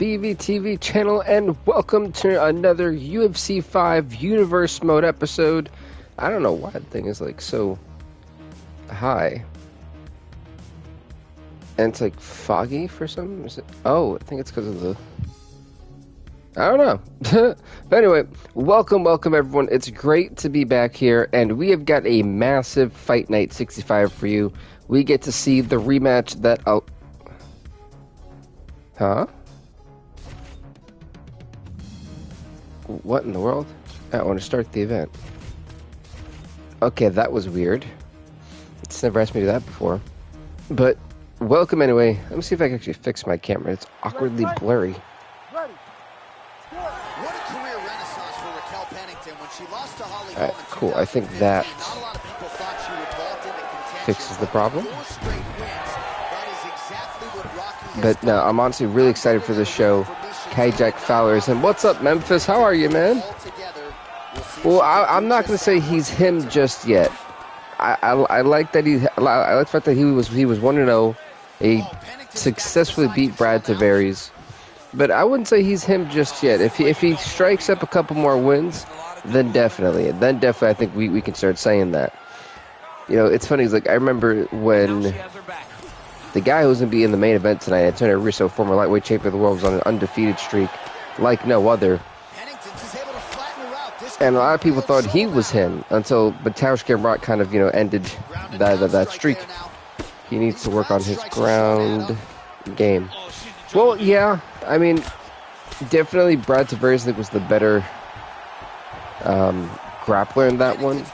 BVTV channel, and welcome to another UFC 5 Universe Mode episode. I don't know why the thing is like so high. And it's like foggy for some reason. Oh, I think it's because of the... I don't know. But anyway, welcome everyone. It's great to be back here, and we have got a massive Fight Night 65 for you. We get to see the rematch that... Oh. Huh? What in the world? I want to start the event. Okay, that was weird. It's never asked me to do that before. But, welcome anyway. Let me see if I can actually fix my camera. It's awkwardly blurry. What a career renaissance for Raquel Pennington when she lost to Holly Holm in cool. I think that not a lot of people thought she would vault into contention. fixes the problem. 4 straight wins. That is exactly what Rocky has But no, I'm honestly really excited for this show. Jack Fowler's and what's up, Memphis? How are you, man? Well, I'm not gonna say he's him just yet. I like that I like the fact that he was 1-0. He successfully beat Brad Tavares. But I wouldn't say he's him just yet. If he strikes up a couple more wins, then definitely I think we can start saying that. You know, it's funny. It's like I remember when the guy who was going to be in the main event tonight, Antonio Russo, former lightweight champion of the world, was on an undefeated streak like no other. And a lot of people thought he was him until Matuez Gamrot kind of, ended that streak. He needs to work on his ground game. Well, yeah, I mean, definitely Brad Tavares, I think, was the better grappler in that one.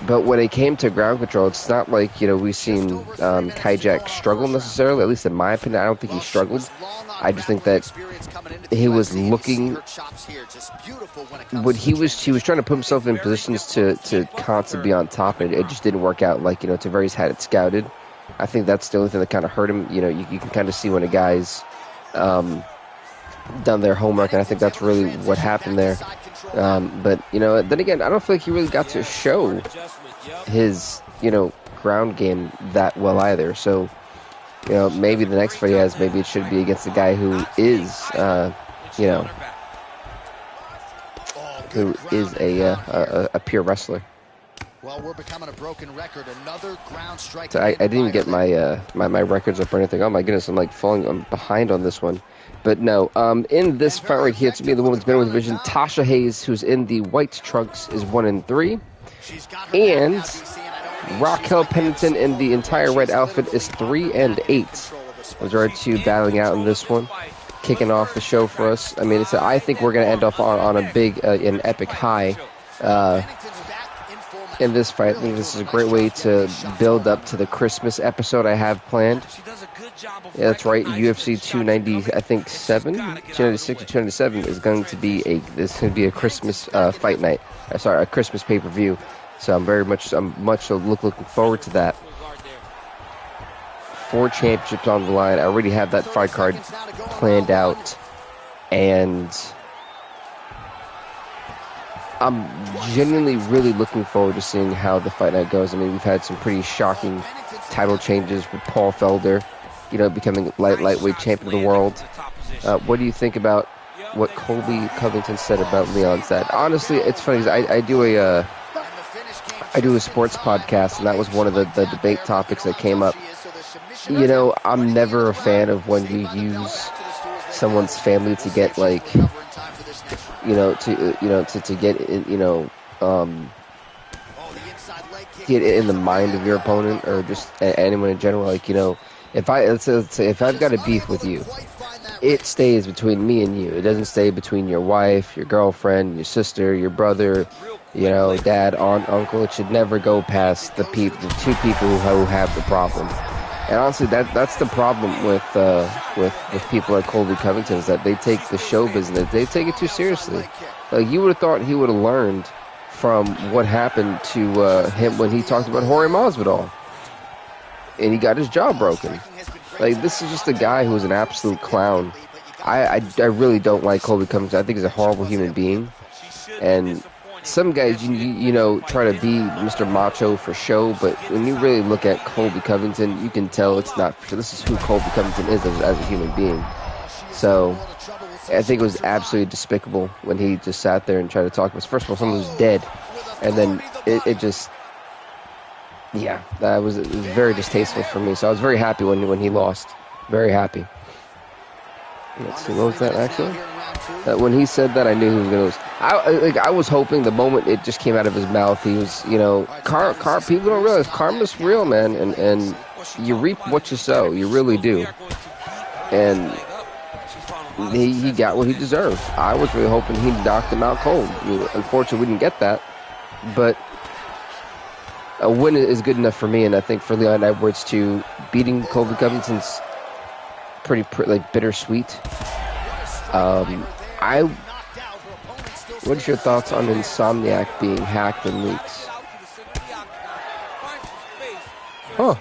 But when it came to ground control, it's not like, we've seen Jack struggle necessarily. At least in my opinion, I don't think he struggled. I just think that he was looking... He was trying to put himself in positions to constantly be on top, and it just didn't work out like, Tavares had it scouted. I think that's the only thing that kind of hurt him. You can kind of see when a guy's done their homework, and I think that's really what happened there. But, then again, I don't feel like he really got to show his, ground game that well either. So, maybe the next fight he has, maybe it should be against the guy who is, a pure wrestler. Well, we're becoming a broken record. Another ground strike. So I didn't even get my my records up or anything. Oh my goodness, I'm behind on this one. But no, in this fight right here, to me, the women's middleweight division, Tasha Hayes, who's in the white trunks, is 1-3, and Raquel Pennington in the entire red outfit is 3-8. Those are our two battling out in this one, kicking off the show for us. I mean, I think we're going to end off on a big, an epic high. In this fight, I think this is a great way to build up to the Christmas episode I have planned. Yeah, that's right. UFC 290, I think 296 or 297 is going to be a Christmas fight night. Sorry, a Christmas pay-per-view. So I'm much looking forward to that. 4 championships on the line. I already have that fight card planned out, and I'm genuinely really looking forward to seeing how the fight night goes. I mean, we've had some pretty shocking title changes with Paul Felder, becoming lightweight champion of the world. What do you think about what Colby Covington said about Leon's dad? Honestly, it's funny, 'cause I do a sports podcast, and that was one of the debate topics that came up. I'm never a fan of when you use someone's family to get get in the mind of your opponent, or just anyone in general. If I've got a beef with you, it stays between me and you. It doesn't stay between your wife, your girlfriend, your sister, your brother, dad, aunt, uncle. It should never go past the two people who have the problem. And honestly, that's the problem with people like Colby Covington, is that they take the show business, they take it too seriously. Like, you would have thought he would have learned from what happened to him when he talked about Jorge Masvidal, and he got his jaw broken. Like, this is just a guy who is an absolute clown. I really don't like Colby Covington. I think he's a horrible human being, and some guys, try to be Mr. Macho for show, but when you really look at Colby Covington, you can tell it's not for show. This is who Colby Covington is as a human being. So I think it was absolutely despicable when he just sat there and tried to talk to us. First of all, someone who's dead, and then it just, yeah, it was very distasteful for me. So I was very happy when he lost. Very happy. Let's see, what was that actually? When he said that, I knew he was going to lose. I was hoping the moment it just came out of his mouth, he was, people don't realize karma's real, man, and you reap what you sow. You really do. And he got what he deserved. I was really hoping he knocked him out cold. Unfortunately, we didn't get that. But a win is good enough for me, and I think for Leon Edwards too, beating Colby Covington's pretty bittersweet. What's your thoughts on Insomniac being hacked and leaks? Huh.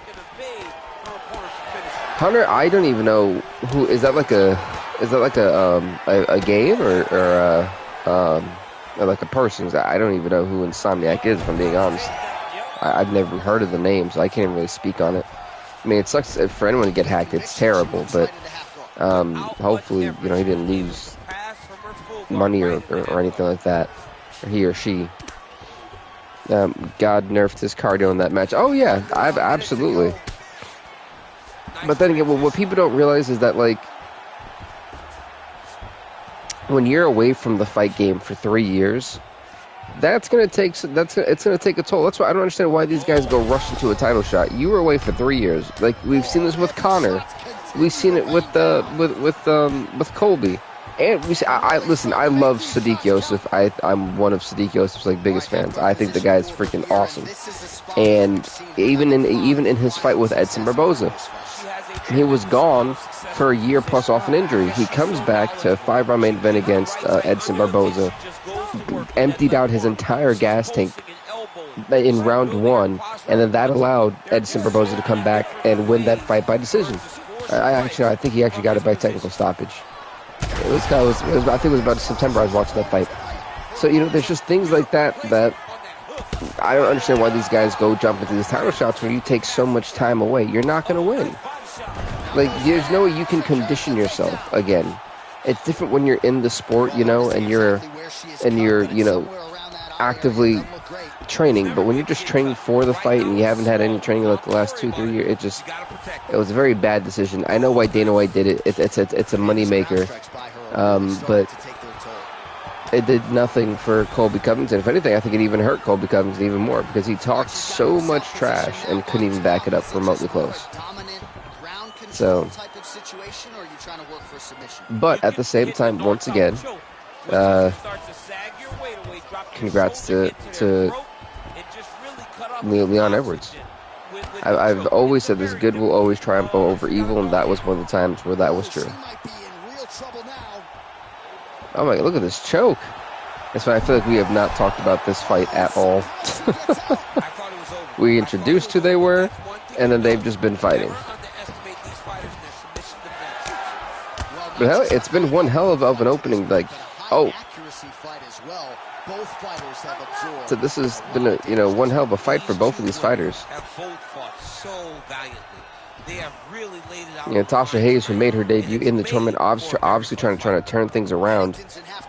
Hunter, I don't even know who is that. Like a game or like a person? I don't even know who Insomniac is, if I'm being honest. I've never heard of the name, so I can't really speak on it. I mean, it sucks for anyone to get hacked. It's terrible, but hopefully, he didn't lose money or anything like that, or he or she. God nerfed his cardio in that match. Oh yeah, absolutely. But then again, what people don't realize is that, like, when you're away from the fight game for 3 years, it's gonna take a toll. That's why I don't understand why these guys go rush into a title shot. You were away for 3 years. Like, we've seen this with Conor, we've seen it with Colby, and listen. I love Sadiq Yosef. I'm one of Sadiq Yosef's biggest fans. I think the guy's freaking awesome. And even in his fight with Edson Barboza, he was gone for a year plus off an injury. He comes back to a 5-round main event against Edson Barboza, emptied out his entire gas tank in round 1, and then that allowed Edson Barboza to come back and win that fight by decision. I think he actually got it by technical stoppage. This guy I think it was about September I was watching that fight. So, there's just things like that I don't understand why these guys go jump into these title shots when you take so much time away. You're not going to win. Like, there's no way you can condition yourself again. It's different when you're in the sport, and you're actively training. But when you're just training for the fight and you haven't had any training like the last 2-3 years, it was a very bad decision. I know why Dana White did it. It's a moneymaker, but it did nothing for Colby Covington. If anything, I think it even hurt Colby Covington even more because he talked so much trash and couldn't even back it up remotely close. So, but at the same time, once again, congrats to Leon Edwards. I've always said this: good will always triumph over evil, and that was one of the times where that was true. Oh my God, look at this choke. That's why I feel like we have not talked about this fight at all. We introduced who they were, and then they've just been fighting. But hell, it's been one hell of an opening. So this has been one hell of a fight for both of these fighters. Tasha Hayes, who made her debut in the tournament, obviously trying to turn things around.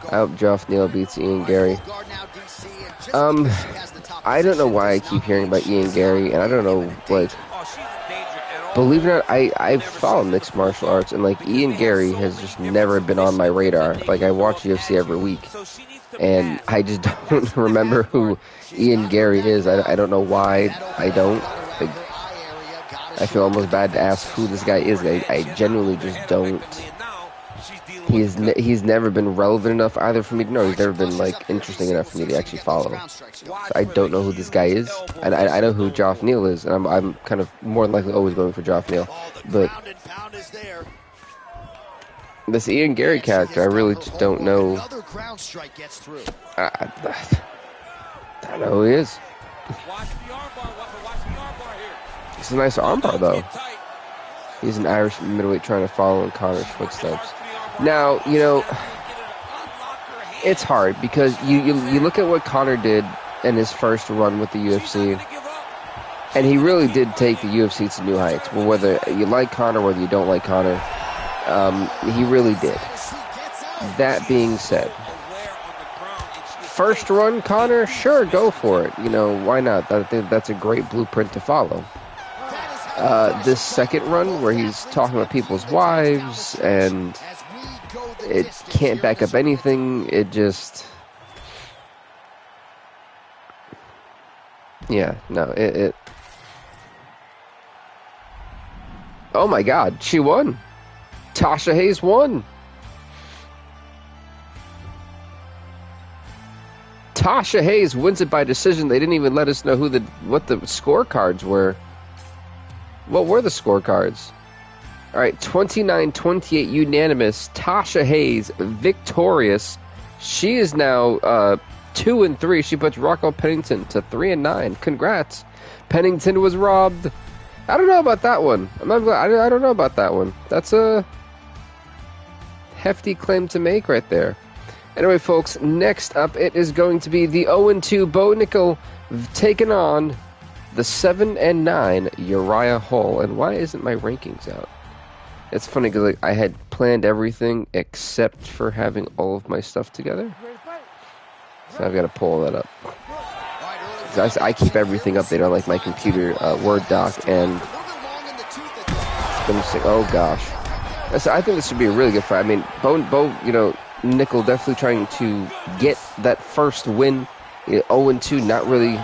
I hope Geoff Neal beats Ian Gary. I don't know why I keep hearing about Ian Gary, and I don't know, believe it or not, I follow mixed martial arts, and Ian Gary has just never been on my radar. I watch UFC every week, and I just don't remember who Ian Gary is. I don't know why I don't. I feel almost bad to ask who this guy is. I genuinely just don't. He's never been relevant enough either for me to know. He's never been interesting enough for me to actually follow. So I don't know who this guy is, and I know who Geoff Neal is, and I'm kind of more than likely always going for Geoff Neal. But this Ian Gary character, I really just don't know. I don't know who he is. It's a nice armbar, though. He's an Irish middleweight trying to follow in Conor's footsteps. Now, it's hard because you look at what Conor did in his first run with the UFC, and he really did take the UFC to new heights. Well, whether you like Conor, whether you don't like Conor, He really did. That being said, first run, Connor, sure, go for it. You know, why not? I think that's a great blueprint to follow. This second run where he's talking about people's wives and it can't back up anything, it just... Yeah, no, it... Oh my god, she won! Tasha Hayes won! Tasha Hayes wins it by decision. They didn't even let us know what the scorecards were. What were the scorecards? Alright, 29-28 unanimous. Tasha Hayes victorious. She is now 2-3. She puts Rocco Pennington to 3-9. Congrats. Pennington was robbed. I don't know about that one. I don't know about that one. That's a hefty claim to make right there. Anyway, folks, next up it is going to be the 0-2 Bo Nickel taking on the 7-9 Uriah Hall. And why isn't my rankings out? It's funny because I had planned everything except for having all of my stuff together. So I've got to pull that up. I keep everything updated on like my computer Word doc, and oh gosh, I think this should be a really good fight. I mean, Bo, you know, Nickel definitely trying to get that first win. 0-2, not really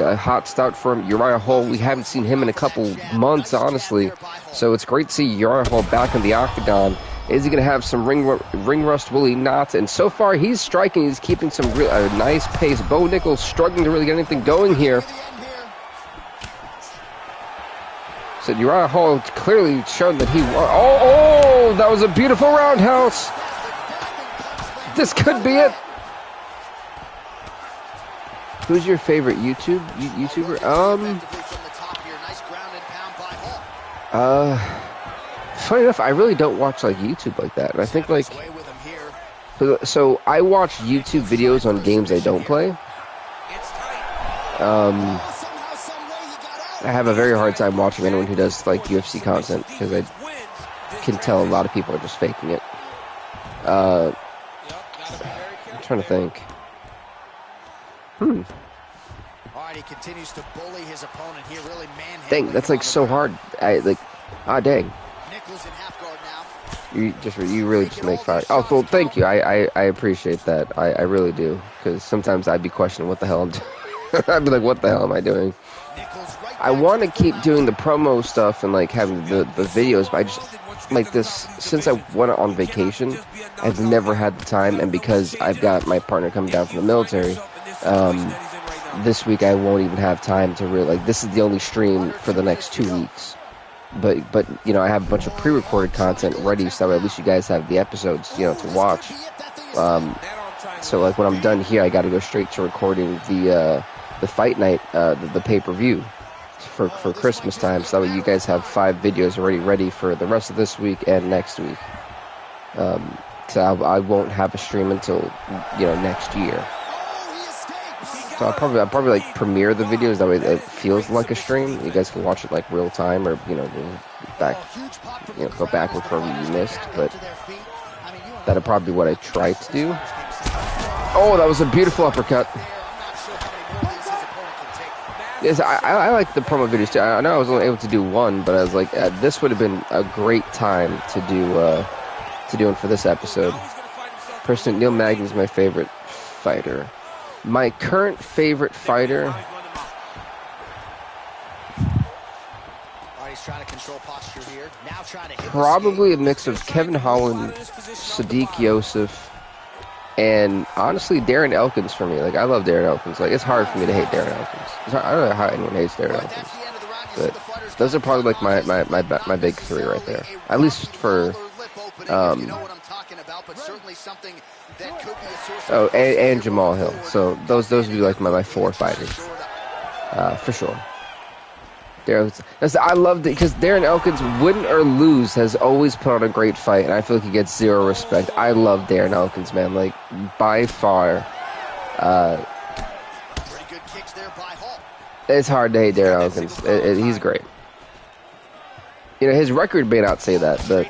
a hot start for him. Uriah Hall, we haven't seen him in a couple months, honestly. So it's great to see Uriah Hall back in the octagon. Is he going to have some ring rust? Will he not? And so far, he's striking. He's keeping some nice pace. Bo Nickel struggling to really get anything going here. So Uriah Hall clearly shown that he... Oh, that was a beautiful roundhouse. This could be it. Who's your favorite YouTuber? Funny enough, I really don't watch like YouTube like that. And I think like, so I watch YouTube videos on games I don't play. I have a very hard time watching anyone who does like UFC content because I can tell a lot of people are just faking it. I'm trying to think. He continues to bully his opponent here, really manhandling. Dang, that's like so hard. Dang. Nichols in half guard now. You really just make fire. Oh, well, thank you. I appreciate that. I really do, because sometimes I'd be questioning what the hell I'm doing. I'd be like, what the hell am I doing? I want to keep doing the promo stuff and like having the videos, but I just like this since I went on vacation. I've never had the time, and because I've got my partner coming down from the military. This week I won't even have time to really, like, this is the only stream for the next 2 weeks. But you know, I have a bunch of pre-recorded content ready, so at least you guys have the episodes, you know, to watch. So like when I'm done here, I got to go straight to recording the fight night, the pay-per-view for Christmas time, so that way you guys have 5 videos already ready for the rest of this week and next week. So I won't have a stream until, you know, next year. So I'll probably like premiere the videos, that way it feels like a stream. You guys can watch it like real time, or you know, go back with wherever you missed. But that'll probably be what I try to do. Oh, that was a beautiful uppercut. Yes, I like the promo videos too. I know I was only able to do one, but I was like, this would have been a great time to do it for this episode. Personally, Neil Magny is my favorite fighter. My current favorite fighter. Probably a mix of Kevin Holland, Sadiq Yosef, and honestly Darren Elkins for me. Like, I love Darren Elkins. Like, it's hard for me to hate Darren Elkins. I don't know how anyone hates Darren Elkins, but those are probably like my big 3 right there. At least for oh, and Jamal Hill. So those would be like my 4 fighters, for sure. I loved it because Darren Elkins, win or lose, has always put on a great fight, and I feel like he gets 0 respect. I love Darren Elkins, man. Like, by far. It's hard to hate Darren Elkins. He's great. You know, his record may not say that, but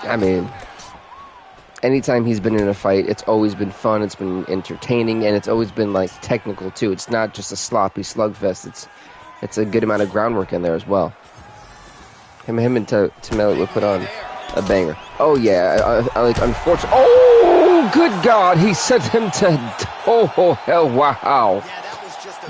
I mean, anytime he's been in a fight, it's always been fun, it's been entertaining, and it's always been, like, technical, too. It's not just a sloppy slugfest. It's a good amount of groundwork in there as well. Him and Tameli would put on a banger. Oh, yeah, I like, unfortunately... Oh, good God, he sent him to... Oh, hell, wow.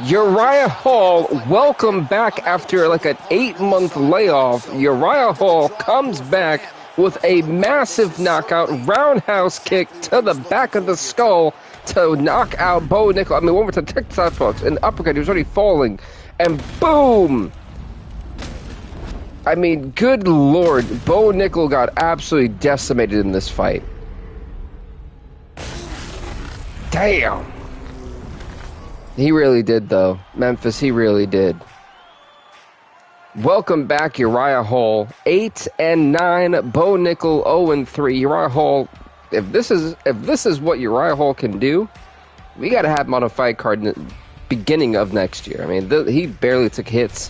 Uriah Hall, welcome back after, like, an 8-month layoff. Uriah Hall comes back with a massive knockout, roundhouse kick to the back of the skull to knock out Bo Nickel. I mean, one with the TikTok box, an uppercut, he was already falling, and boom! I mean, good lord, Bo Nickel got absolutely decimated in this fight. Damn! He really did, though. Memphis, he really did. Welcome back, Uriah Hall. 8-9, Bo Nickel 0-3. Uriah Hall, if this is what Uriah Hall can do, we got to have him on a fight card in the beginning of next year. I mean, he barely took hits.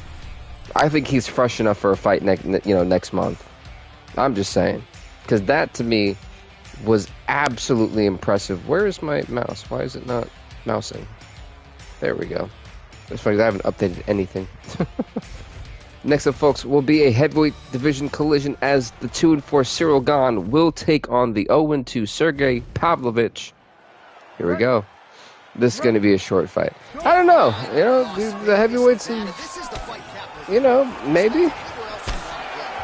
I think he's fresh enough for a fight next month. I'm just saying, because that to me was absolutely impressive. Where is my mouse? Why is it not mousing? There we go. It's funny, I haven't updated anything. Next up, folks, will be a heavyweight division collision as the 2-4 Cyril Gane will take on the 0-2 Sergey Pavlovich. Here we go. This is going to be a short fight. I don't know. You know, the heavyweights, you know, maybe.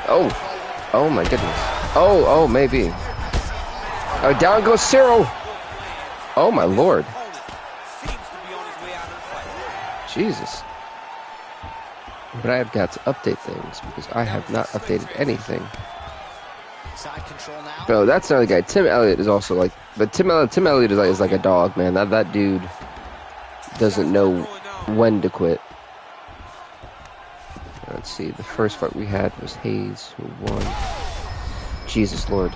Oh my goodness. Oh, maybe. Oh, down goes Cyril. Oh my lord. Jesus. But I have got to update things because I have not updated anything. Bro, that's another guy. Tim Elliott is also like, but Tim Elliott is like a dog, man. That dude doesn't know when to quit. Let's see. The first fight we had was Hayes, who won. Jesus Lord.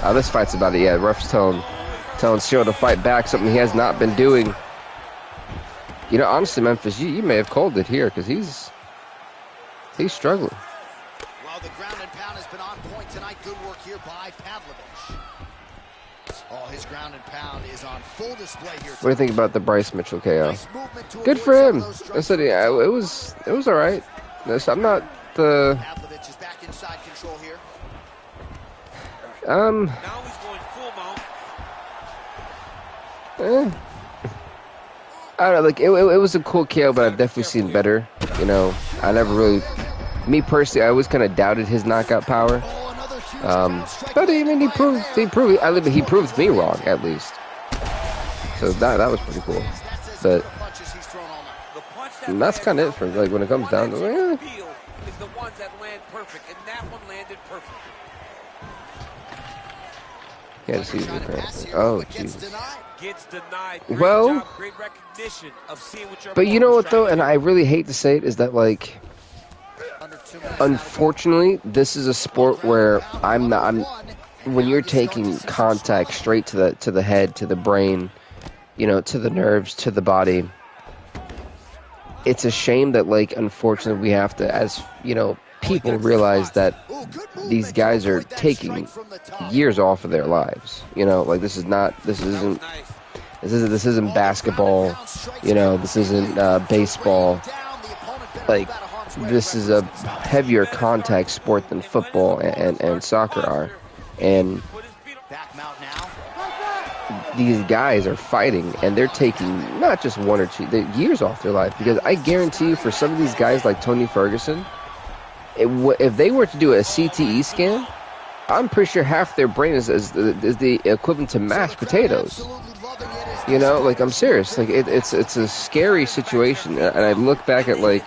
Oh, this fight's about it. Yeah, ref's telling Cyril to fight back, something he has not been doing. You know, honestly, Memphis, you may have called it here because he's struggling. Well, the ground and pound has been on point tonight. Good work here by Pavlovich. Oh, his ground and pound is on full display here. What do you think about the Bryce Mitchell KO? Good for him. I said, yeah, it was all right. I'm not the. Pavlovich is back inside control here. Now he's going full mount. I don't know, like, it was a cool KO, but I've definitely seen better. You know, I never really, me personally, I always kind of doubted his knockout power. But I mean, he proved me wrong, at least. So that was pretty cool. But that's kind of it for, like, when it comes down to it. Is the ones that land perfect, and that one landed perfect. Yeah, see the oh, Jesus. Gets denied. Well, great recognition of seeing what your but you know what though, and I really hate to say it, is that, like, unfortunately, this is a sport where when you're taking contact straight to the head, to the brain, you know, to the nerves, to the body. It's a shame that, like, unfortunately, we have to, as you know, people realize that these guys are taking years off of their lives. You know, like, this isn't basketball. You know, this isn't baseball. Like, this is a heavier contact sport than football and soccer are. And these guys are fighting, and they're taking not just 1 or 2 years off their life. Because I guarantee you, for some of these guys like Tony Ferguson, if they were to do a CTE scan, I'm pretty sure half their brain is the equivalent to mashed potatoes. You know, like, I'm serious. Like, it's a scary situation. And I look back at, like,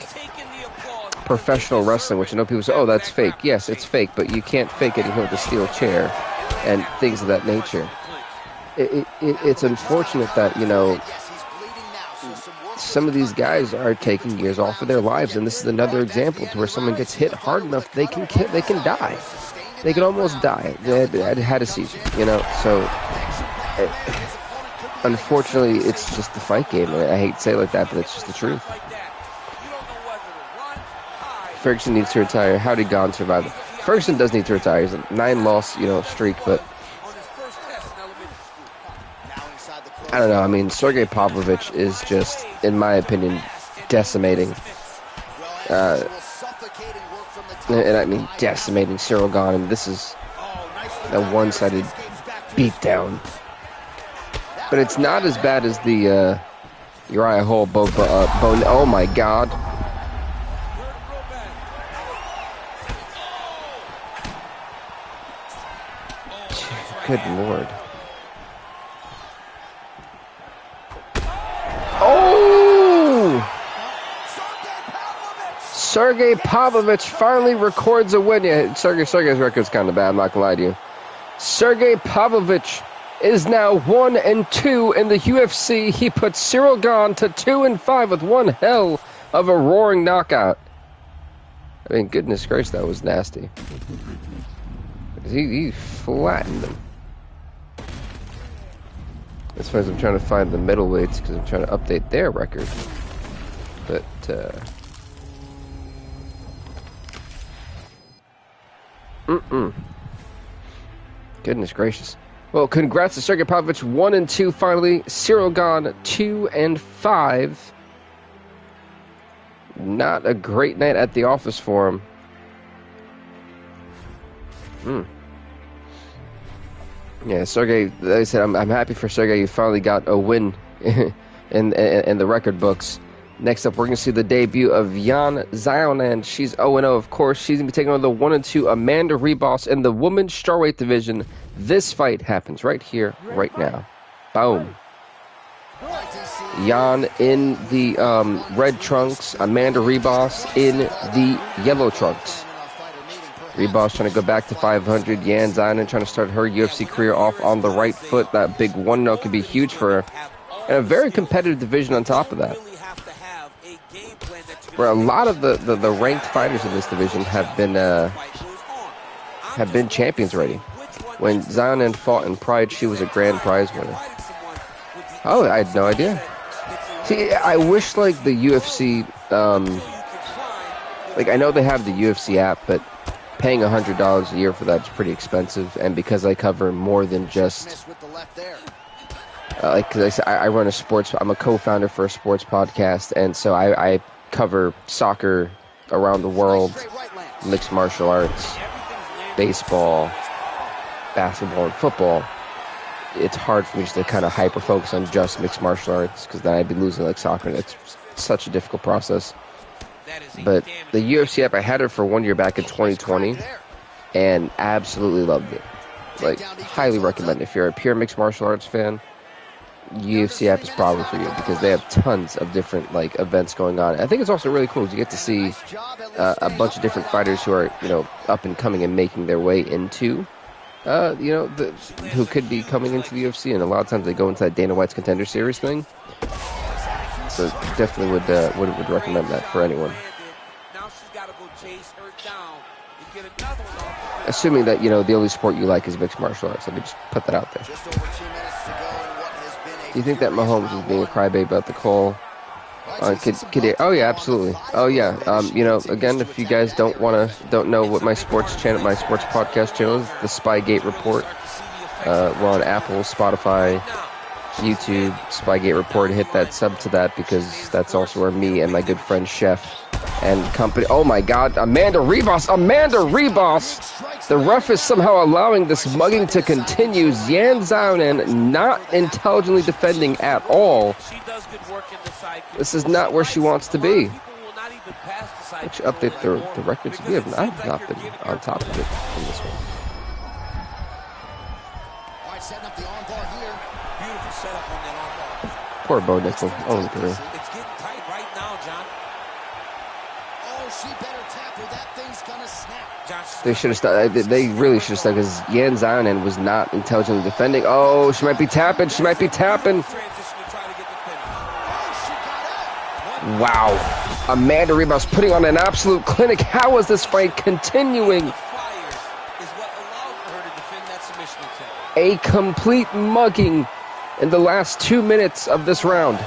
professional wrestling, which I know people say, oh, that's fake. Yes, it's fake, but you can't fake it with a steel chair and things of that nature. It's unfortunate that, you know, some of these guys are taking years off of their lives, and this is another example to where someone gets hit hard enough they can die. They can almost die. They had a seizure, you know. So, unfortunately, it's just the fight game. I hate to say it like that, but it's just the truth. Ferguson needs to retire. How did Gane survive? Ferguson does need to retire. He's a 9-loss, streak, but I don't know. I mean, Sergey Pavlovich is just, in my opinion, decimating. And I mean decimating Cyril Gane. And this is a one-sided beatdown. But it's not as bad as the Uriah Hall bone. Oh my God. Good Lord. Oh! Sergey Pavlovich finally records a win. Yeah, Sergey's record's kind of bad, I'm not gonna lie to you. Sergey Pavlovich is now 1-2 in the UFC. He put Cyril Gane to 2-5 with one hell of a roaring knockout. I mean, goodness gracious, that was nasty. He flattened him. As far as I'm trying to find the middleweights because I'm trying to update their record. But, goodness gracious. Well, congrats to Sergey Pavlovich, 1-2 finally. Cyril Gane, 2-5. Not a great night at the office for him. Yeah, Sergey, like I said, I'm happy for Sergey. You finally got a win in the record books. Next up, we're going to see the debut of Yan Xiaonan. She's 0-0, of course. She's going to be taking on the 1-2 Amanda Ribas in the women's strawweight division. This fight happens right here, right now. Boom. Yan in the red trunks. Amanda Ribas in the yellow trunks. Ribas trying to go back to 500. Yan Xiaonan trying to start her UFC career off on the right foot. That big 1-0 could be huge for her. And a very competitive division on top of that. Where a lot of the ranked fighters in this division have been champions already. When Xiaonan fought in Pride, she was a grand prize winner. Oh, I had no idea. See, I wish like the UFC, like I know they have the UFC app, but paying $100 a year for that is pretty expensive. And because I cover more than just, like, cause I run a sports, I'm a co-founder for a sports podcast, and so I cover soccer around the world, mixed martial arts, baseball, basketball, and football. It's hard for me just to kind of hyper focus on just mixed martial arts because then I'd be losing like soccer. It's such a difficult process. But the UFC app, I had it for 1 year back in 2020 and absolutely loved it. Like, highly recommend it. If you're a pure mixed martial arts fan, UFC app is probably for you because they have tons of different like events going on. I think it's also really cool. You get to see a bunch of different fighters who are up and coming and making their way into who could be coming into the UFC, and a lot of times they go into that Dana White's Contender Series thing. So definitely would recommend that for anyone. Assuming that the only sport you like is mixed martial arts. Let me just put that out there. Do you think that Mahomes is being a crybaby about the call? Oh yeah, absolutely. Oh yeah. Again, if you guys don't know what my sports podcast channel is, the Spygate Report. We're on Apple, Spotify, YouTube, Spygate Report. Hit that sub to that because that's also where me and my good friend Chef and company. Oh my God, Amanda Ribas! The ref is somehow allowing this mugging to continue. Yan Xiaonan not intelligently defending at all. This is not where she wants to be. Let's update the records. I've not been on top of it in this one. Poor Bo Nickel. Only through. It's getting tight right now, John. Oh, she better tap her. That thing's gonna snap. They should have stopped. They really should have stopped because Yan Xiaonan was not intelligently defending. Oh, she might be tapping. Wow. Amanda Ribas putting on an absolute clinic. How is this fight continuing? A complete mugging in the last 2 minutes of this round.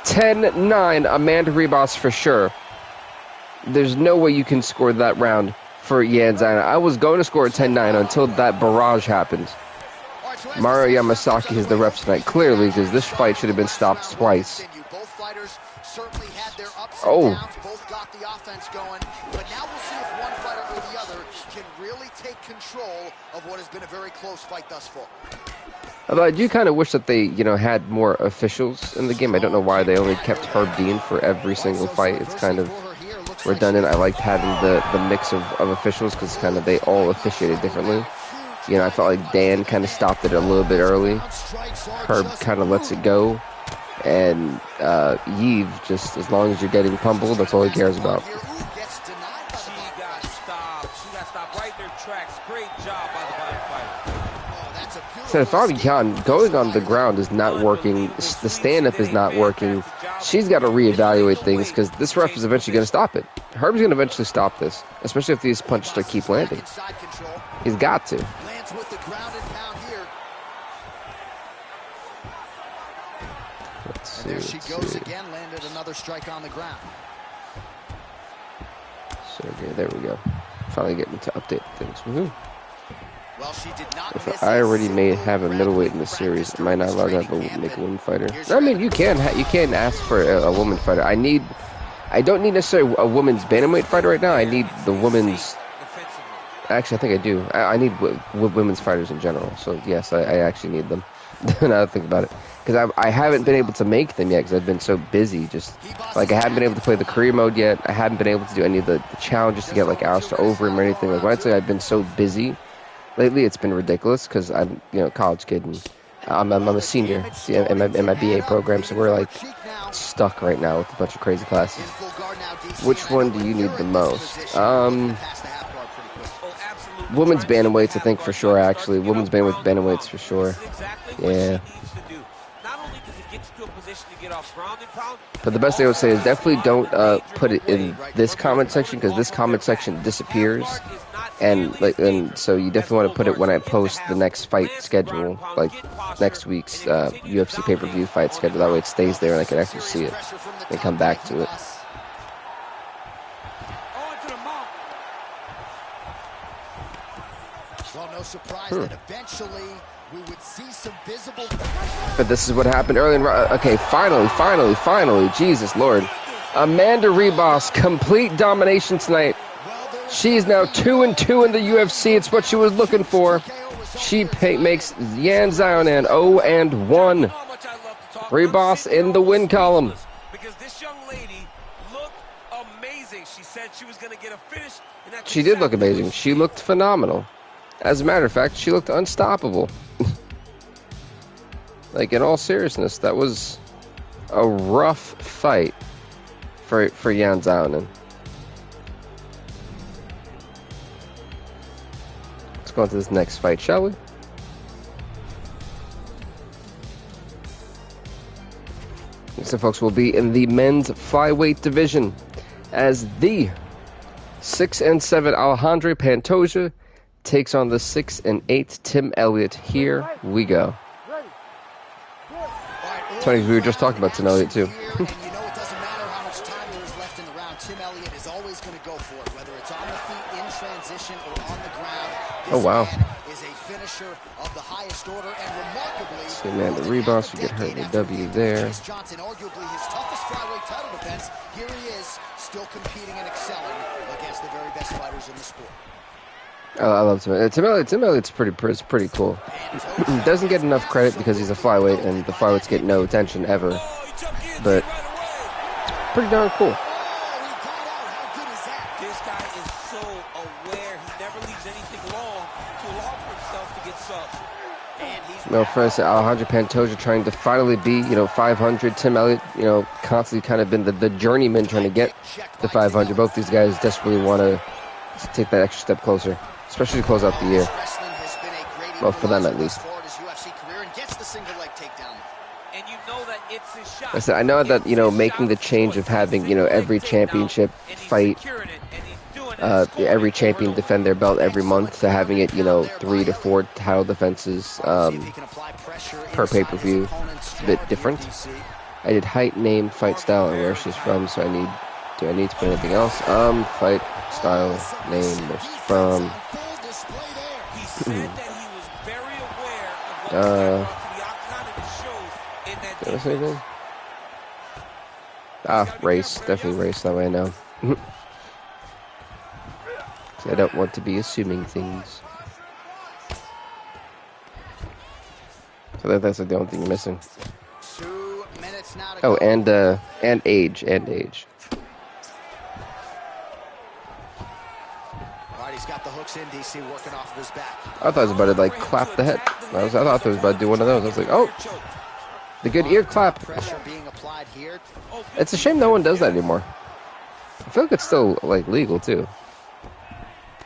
10-9, Amanda Ribas for sure. There's no way you can score that round for Yan Zhang. I was going to score a 10-9 until that barrage happened. Mario Yamasaki is the ref tonight, clearly, because this fight should have been stopped twice. Oh. Both got the offense going, but now we'll see if one fighter or the other can really take control of what has been a very close fight thus far. Although I do kind of wish that they, had more officials in the game. I don't know why they only kept Herb Dean for every single fight. It's kind of redundant. I liked having the mix of officials because kind of they all officiated differently. I felt like Dan kind of stopped it a little bit early. Herb kind of lets it go. And Yves, just as long as you're getting pummeled, that's all he cares about. She got stopped right in her tracks. Great job by the bottom fighter. So if I'm Yan, going on the ground is not working. The stand-up is not working. She's got to reevaluate things because this ref is eventually going to stop it. Herb's going to eventually stop this, especially if these punches keep landing. He's got to. There she goes again, landed another strike on the ground. So yeah, there we go. Finally getting to update things. Woohoo. Well, she did not If I already may have a middleweight in the series, am I not allowed to have make a woman fighter? I mean, you can ask for a woman fighter. I don't need necessarily a woman's bantamweight fighter right now. I need the women's. Actually, I think I do. I need women's fighters in general. So yes, I actually need them. Now I think about it. Because I haven't been able to make them yet because I've been so busy. Just like I haven't been able to play the career mode yet. I haven't been able to do any of the challenges to get like Alistair over him or anything. Like when I say I've been so busy lately, it's been ridiculous because I'm college kid and I'm a senior in my BA program, so we're like stuck right now with a bunch of crazy classes. Which one do you need the most? Women's bantamweights, I think for sure. Actually, women's bantamweights for sure. Yeah. But the best thing I would say is definitely don't put it in this comment section because this comment section disappears, and so you definitely want to put it when I post the next fight schedule, like next week's UFC pay-per-view fight schedule. That way it stays there and I can actually see it and come back to it. Well, no surprise that eventually we would see some visible. But this is what happened early in. Okay, finally. Jesus Lord. Amanda Ribas, complete domination tonight. She's now 2-2 in the UFC. It's what she was looking for. She makes Yan Xiaonan 0-1. Ribas in the win column. Because this young lady looked amazing. She said she was going to get a finish. She did look amazing. She looked phenomenal. As a matter of fact, she looked unstoppable. Like, in all seriousness, that was a rough fight for Yan Xiaonan. Let's go on to this next fight, shall we? So, folks, we'll be in the men's flyweight division as the 6-7 Alejandro Pantoja takes on the 6-8 Tim Elliott. Here we go. It's funny, we were just talking about Tim Elliott too. And it doesn't matter how much time there is left in the round. Tim Elliott is always going to go for it, whether it's on the feet, in transition, or on the ground. This man is a finisher of the highest order, and remarkably, see, Amanda Ribas, we get her the W there. Johnson, arguably his toughest flyweight title defense. Here he is, still competing and excelling against the very best fighters in the sport. I love Tim Elliott. Tim Elliott's pretty cool. Doesn't get enough credit because he's a flyweight, and the flyweights get no attention ever. But it's pretty darn cool. This guy is so aware. He never leaves anything long to allow for himself to get subs. No, for instance, Alejandro Pantoja trying to finally be, 500. Tim Elliott, constantly kind of been the journeyman trying to get to 500. Both these guys desperately want to take that extra step closer, especially to close out the year. Well, for them at least. I said, I know that, making the change of having, every championship fight, every champion defend their belt every month, to having it, 3 to 4 title defenses per pay-per-view, it's a bit different. I did height, name, fight style, and where she's from, so I need Do I need to put anything else? Fight style, name, where's from. He said that he was very aware of what was brought to the octagon, and it shows in that defense. Race. Definitely race that way now. I don't want to be assuming things. So that's the only thing missing. 2 minutes now to Oh, go. and age. All right, he's got the hooks in, DC, working off of his back. I thought I was about to like clap the head. I thought I was about to do one of those. I was like, oh, the good ear clap. Pressure being applied here. It's a shame no one does that anymore. I feel like it's still like legal too.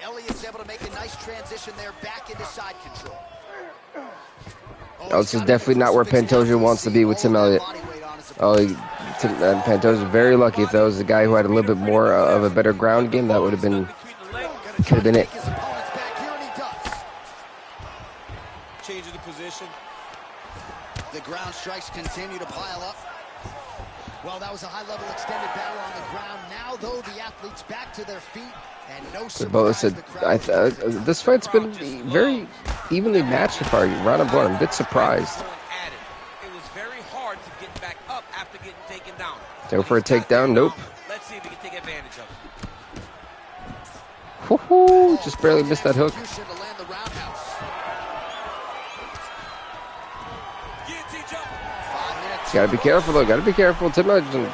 Elliott's able to make a nice transition there back into side control. Oh, this is definitely not where Pantoja wants to be with Tim Elliott. Oh, Pantoja's very lucky. If that was the guy who had a little bit more of a better ground game, that would have been, could have been it. Changing the position. The ground strikes continue to pile up. Well, that was a high-level extended battle on the ground. Now, though, the athletes back to their feet, and no surprise, the crowd this fight's been very evenly matched so far. Round of blood. I'm a bit surprised. It was very hard to get back up after getting taken down. Go for a takedown. Nope. Let's see if we can take advantage of it. Woohoo! Just barely missed that hook. Gotta be careful though. Gotta be careful. Tim Elliott,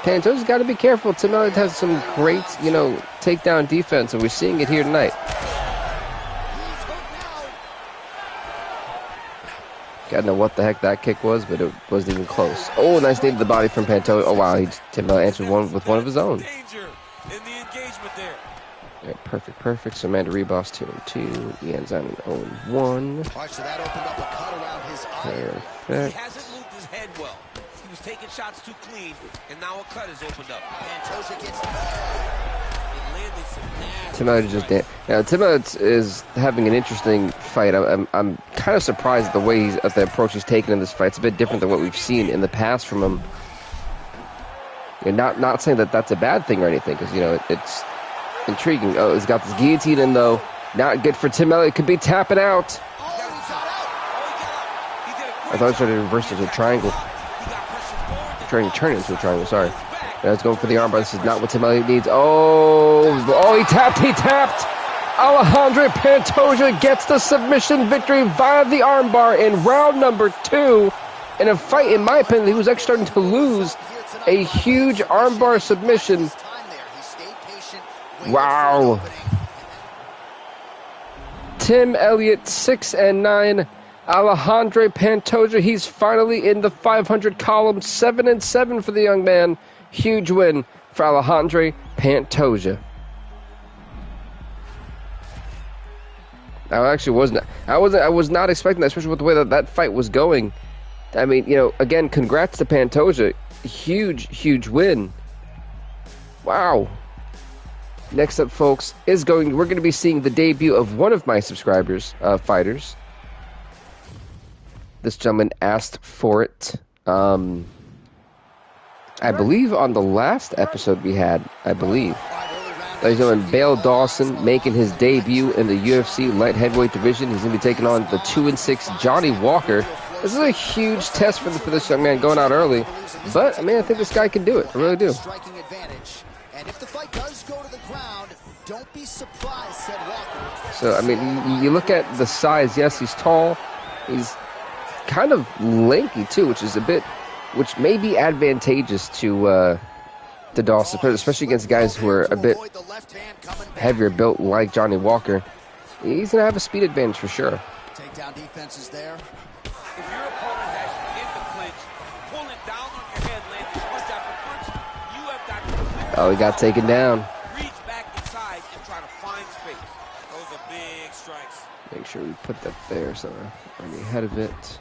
Pantoja's gotta be careful. Tim Elliott has some great, takedown defense, and we're seeing it here tonight. Gotta know what the heck that kick was, but it wasn't even close. Oh, nice knee to the body from Pantoja. Oh wow, Tim Elliott answered one with one of his own. Yeah, perfect. So Amanda Reboss 2-2. Ian's on 0-1. All right, so that opened up a cut around his eye. Perfect. He hasn't moved his head well. He was taking shots too clean, and now a cut has opened up. Pantoja gets Tim Elliott just Tim Elliott is having an interesting fight. I'm kind of surprised at the way at the approach he's taken in this fight. It's a bit different than what we've seen in the past from him. Not saying that that's a bad thing or anything, because it's intriguing. Oh, he's got this guillotine in though. Not good for Tim Elliott. Could be tapping out. I thought he was trying to reverse it to a triangle. Trying to turn it into a triangle. Sorry. Now it's going for the armbar. This is not what Tim Elliott needs. Oh, he tapped. Alejandro Pantoja gets the submission victory via the armbar in round number 2. In a fight, in my opinion, he was actually starting to lose. A huge armbar submission. Wow. Tim Elliott 6-9. Alejandro Pantoja, he's finally in the 500 column. 7-7 for the young man. Huge win for Alejandro Pantoja. I was not expecting that, especially with the way that fight was going. I mean, again, congrats to Pantoja. Huge win. Wow. Next up, folks, we're going to be seeing the debut of one of my subscribers, fighters. This gentleman asked for it. I believe on the last episode we had, Ladies and gentlemen, Bale Dawson making his debut in the UFC light heavyweight division. He's going to be taking on the 2-6 Johnny Walker. This is a huge test for this young man going out early. But, I think this guy can do it. I really do. And if the fight does go to the ground, don't be surprised, said Walker. So, you look at the size. Yes, he's tall. He's kind of lanky, too, which may be advantageous to Dawson, especially against guys who are a bit heavier built like Johnny Walker. He's going to have a speed advantage for sure. Takedown defense is there. If your opponent has you in the clinch, pulling down on your head, landing punch after punch, you have got to he got taken down. Reach back inside and try to find space. Those are big strikes. Make sure we put that there so I'm ahead of it.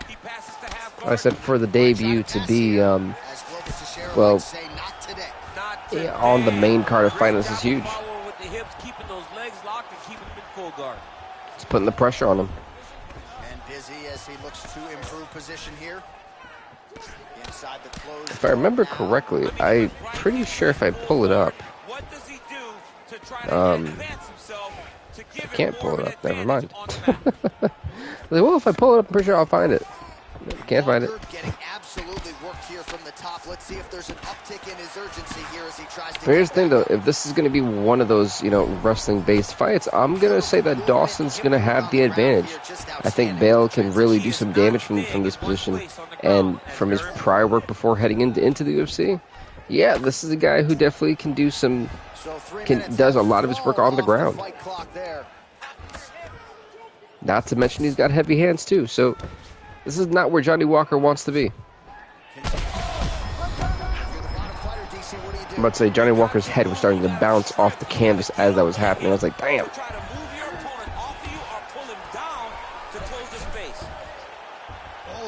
He passes to half guard. I said for the debut to be, on the main card of fight, this is huge. With the hips, keeping those legs locked and keeping them in full guard. It's putting the pressure on him. And busy as he looks to improve position here. If I remember correctly, I'm pretty sure if I pull it up, I can't pull it up. Never mind. Well, if I pull it up, I'm pretty sure I'll find it. Can't find it. Getting absolutely worked here from the top. Let's see if there's an uptick in his urgency here as he tries to. But here's the thing, though. If this is going to be one of those, wrestling-based fights, I'm going to say that Dawson's going to have the advantage. I think Bale can really do some damage from this position, and from his prior work before heading into the UFC. Yeah, this is a guy who definitely can do does a lot of his work on the ground. Not to mention he's got heavy hands too. So this is not where Johnny Walker wants to be. I'm about to say Johnny Walker's head was starting to bounce off the canvas as that was happening. I was like, damn.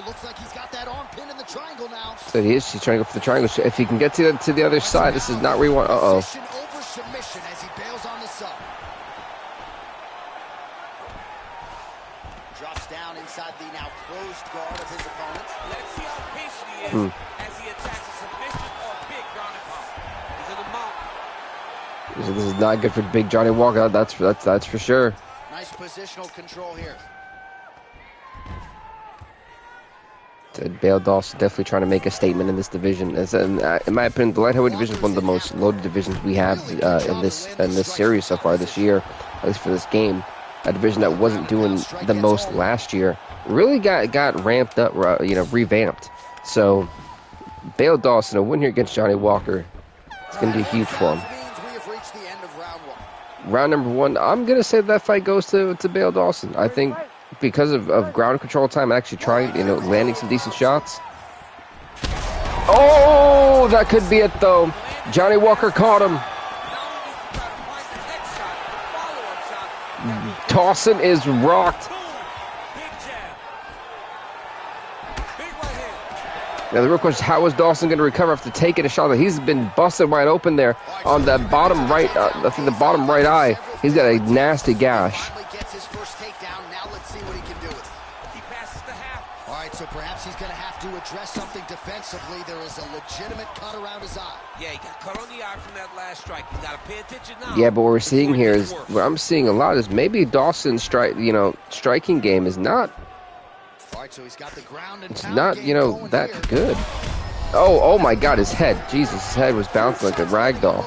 Looks like he's got that arm pin in the triangle now. So he's trying to go for the triangle. If he can get to the other side, this is not where he wants. Uh-oh. Over submission as he bails on the sub. Drops down inside the now closed guard of his opponent. Let's see how patient he is as he attacks a submission or a big ground and pound. He's in the mount. This is not good for Big Johnny Walker. That's for sure. Nice positional control here. Bale Dawson definitely trying to make a statement in this division. In my opinion, the light heavyweight division is one of the most loaded divisions we have in this series so far this year, at least for this game. A division that wasn't doing the most last year really got ramped up, revamped. So Bale Dawson, a win here against Johnny Walker, it's going to be huge for him. Round number 1, I'm going to say that fight goes to Bale Dawson. I think because of ground control time, actually trying, landing some decent shots. Oh, that could be it, though. Johnny Walker caught him. Dawson is rocked. Now, the real question is, how is Dawson going to recover after taking a shot? He's been busted wide open there on that bottom right, I think the bottom right eye. He's got a nasty gash. So perhaps he's going to have to address something defensively. There is a legitimate cut around his eye. Yeah, he got cut on the eye from that last strike. He's got to pay attention now. Yeah, but what we're seeing here is, what I'm seeing a lot is maybe Dawson's striking game is not. All right, so he's got the ground and it's not, that good. Oh my God, his head. Jesus, his head was bouncing like a rag doll.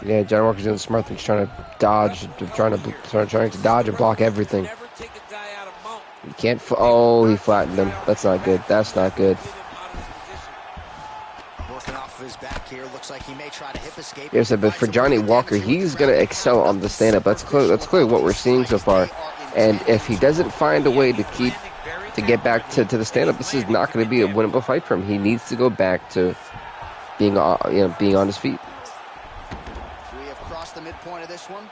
Yeah, John Walker's doing the smart thing. He's trying to dodge, trying to dodge and block everything. He can't. Oh, he flattened him. That's not good. That's not good. Working off of his back here, looks like he may try to hip escape. Yes, but for Johnny Walker, he's gonna excel on the stand-up. That's clearly what we're seeing so far. And if he doesn't find a way to get back to the stand-up, this is not going to be a winnable fight for him. He needs to go back to being on his feet. The midpoint of this one.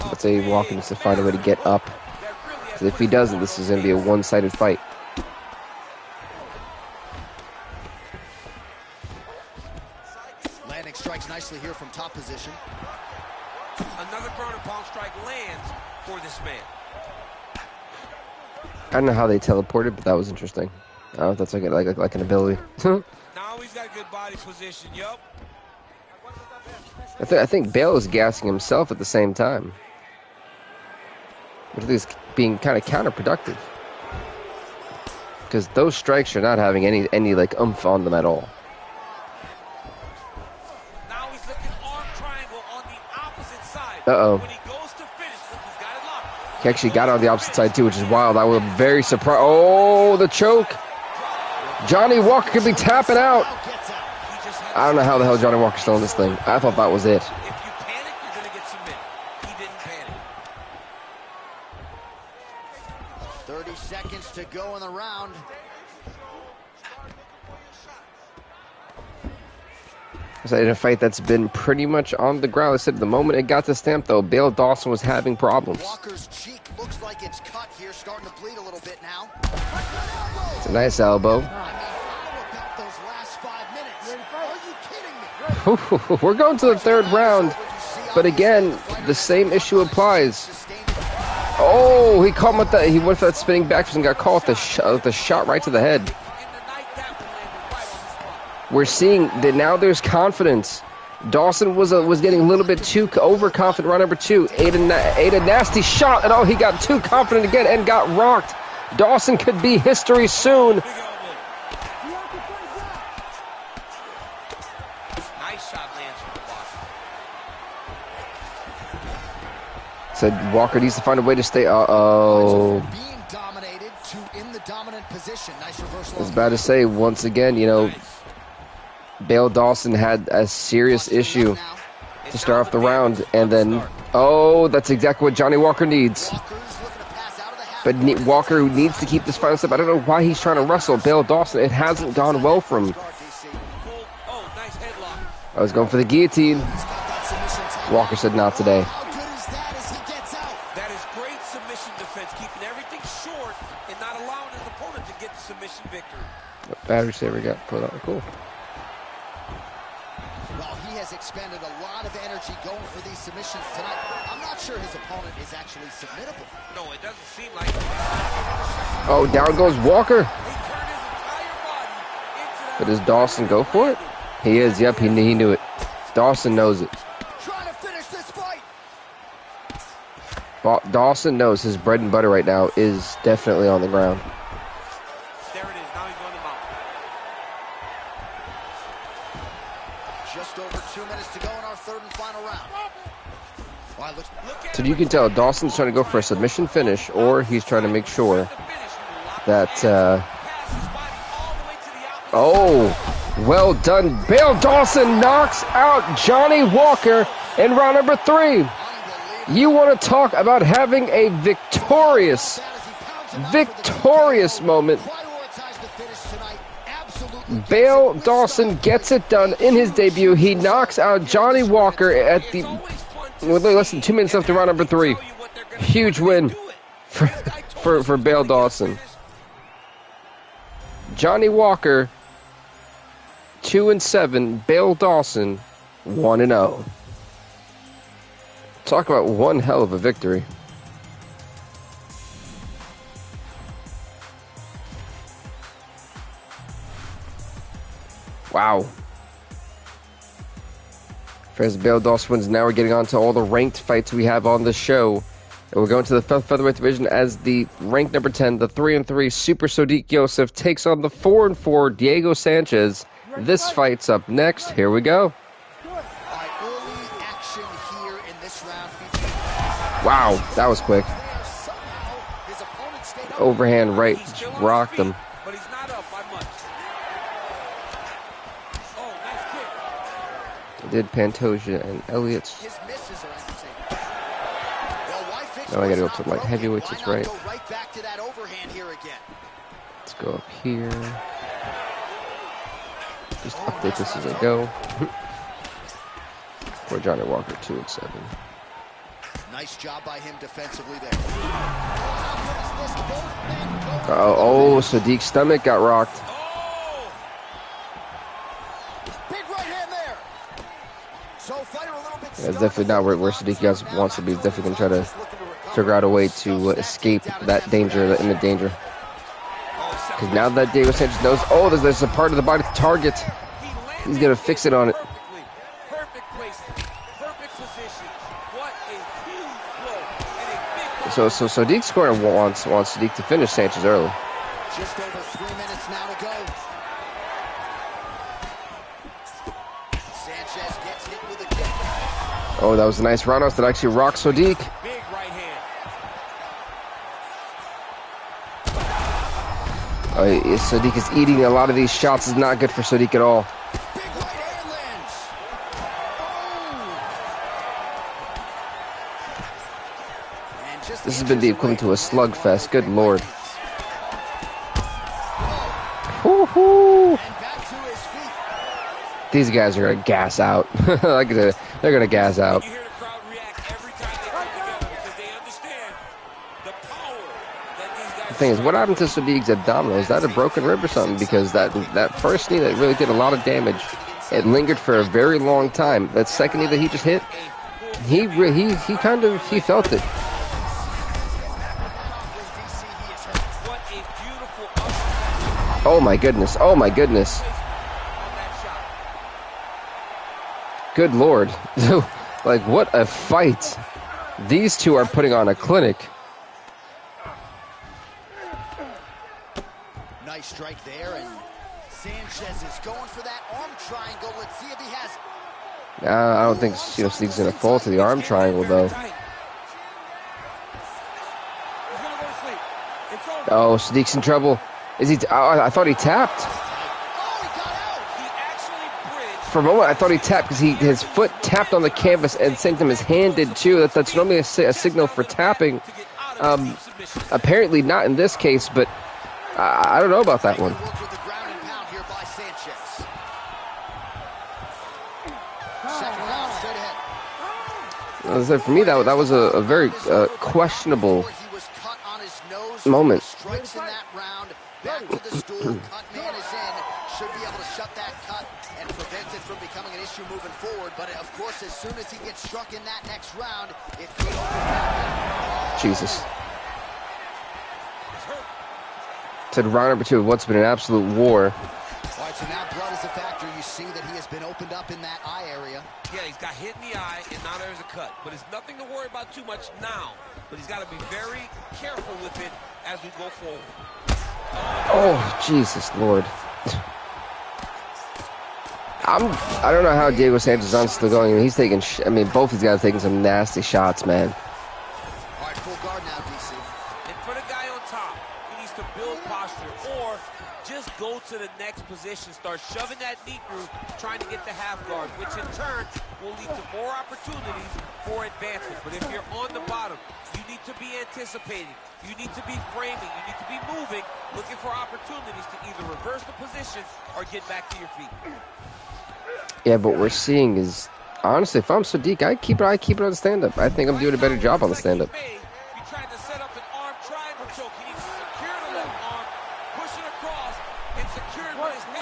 Let's say Walker needs to find a way to get up. Because if he doesn't, this is going to be a one-sided fight. Landing strikes nicely here from top position. Another ground and pound strike lands for this man. I don't know how they teleported, but that was interesting. I don't know if that's like an ability. Now he's got good body position. Yup. I think Bale is gassing himself at the same time, which is being kind of counterproductive because those strikes are not having any like oomph on them at all. Now he's looking arm triangle on the opposite side. Uh-oh. When he goes to finish, look, he's got it locked. He actually got on the opposite side too, which is wild. I was very surprised. Oh, the choke. Johnny Walker could be tapping out. I don't know how the hell Johnny Walker's still in this thing. I thought that was it. If you panic, you're going to get submitted. He didn't panic. 30 seconds to go in the round. It's in a fight that's been pretty much on the ground. I said the moment it got to stamp, though, Bale Dawson was having problems. Walker's cheek looks like it's cut here, starting to bleed a little bit now. It's a nice elbow. Those last 5 minutes. We're going to the third round, but again, the same issue applies. Oh, he caught him with that. He went for that spinning back and got caught with the shot right to the head. We're seeing that now there's confidence. Dawson was getting a little bit too overconfident. Round number 2, ate a nasty shot, and he got too confident again and got rocked. Dawson could be history soon. Said Walker needs to find a way to stay. Uh-oh. I was about to say, once again, Bale Dawson had a serious issue to start off the round. And then, that's exactly what Johnny Walker needs. But Walker needs to keep this final step. I don't know why he's trying to wrestle Bale Dawson. It hasn't gone well for him. I was going for the guillotine. Walker said not today. Battery saver got put on. Cool. Well, he has expended a lot of energy going for these submissions tonight. I'm not sure his opponent is actually submittable. No, it doesn't seem like it. Oh, down goes Walker. But does Dawson go for it? He is. Yep, he knew it. Dawson knows it. Trying to finish this fight. Dawson knows his bread and butter right now is definitely on the ground. So you can tell Dawson's trying to go for a submission finish, or he's trying to make sure that, well done. Bale Dawson knocks out Johnny Walker in round number 3. You want to talk about having a victorious moment. Bale Dawson gets it done in his debut. He knocks out Johnny Walker with less than 2 minutes left to round number 3. Huge win for Bale Dawson. Johnny Walker 2-7. Bale Dawson 1-0. Talk about one hell of a victory. Wow. As Bale Dawson wins, now we're getting on to all the ranked fights we have on the show. And we're going to the featherweight division as the ranked number 10, the 3-3 Super Sodiq Yosef takes on the 4-4 Diego Sanchez. This fight's up next. Here we go. Wow, that was quick. Overhand right, rocked him. Did Pantoja and Elliott's. Now I gotta go up to light heavyweights, that's right. Let's go up here. Just update this as I go. For Johnny Walker, 2-7. Nice job by him defensively there. Sadiq's stomach got rocked. That's definitely not where Sadiq wants to be. He's definitely going to try to figure out a way to escape that danger, that imminent danger. Because now that Diego Sanchez knows, there's a part of the body to target. He's going to fix it on it. So Sadiq scoring wants Sadiq to finish Sanchez early. Just over 3 minutes now to go. Sanchez gets hit with a kick. That was a nice roundhouse that actually rocked Sadiq. Big right hand. Sadiq is eating a lot of these shots. Is not good for Sadiq at all. Big right hand lands. This has been the equivalent to a slugfest. Good lord. Woo-hoo. These guys are going to gas out. They're going to gas out. You hear the crowd react every time they come together because they understand the power that these guys. The thing is, what happened to Sadiq's abdominal? Is that a broken rib or something? Because that first knee that really did a lot of damage It lingered for a very long time. That second knee that he just hit, he kind of felt it. Oh my goodness! Oh my goodness! Good Lord! Like, what a fight! These two are putting on a clinic. Nice strike there, and Sanchez is going for that arm triangle. Let's see if he has it. I don't think Sneak's going to fall to the arm triangle, though. Oh, Sneak's in trouble. Is he? I thought he tapped. For a moment, I thought he tapped because his foot tapped on the canvas, and same time his hand did too. That's normally a signal for tapping. Apparently not in this case, but I don't know about that one. For me, that was a very questionable moment. Back to the stool, cut man is in, should be able to shut that cut and prevent it from becoming an issue moving forward, but of course as soon as he gets struck in that next round, it feels Jesus. Said round number 2 of what's been an absolute war. All right, so now blood is a factor. You see that he has been opened up in that eye area. Yeah, he's got hit in the eye, and now there's a cut. But it's nothing to worry about too much now. But he's got to be very careful with it as we go forward. Oh, Jesus Lord. I don't know how Diego Sanchez is still going. He's taking, I mean, both these guys are taking some nasty shots, man. All right, full guard now, DC. And for the guy on top, he needs to build posture or just go to the next position, start shoving that knee through, trying to get the half guard, which in turn will lead to more opportunities for advancement. But if you're on the bottom, you need to be anticipating. You need to be framing. You need to be moving, looking for opportunities to either reverse the position or get back to your feet. Yeah, but what we're seeing is, honestly, if I'm Sadiq, I keep it on the stand-up. I think I'm doing a better job on the stand-up.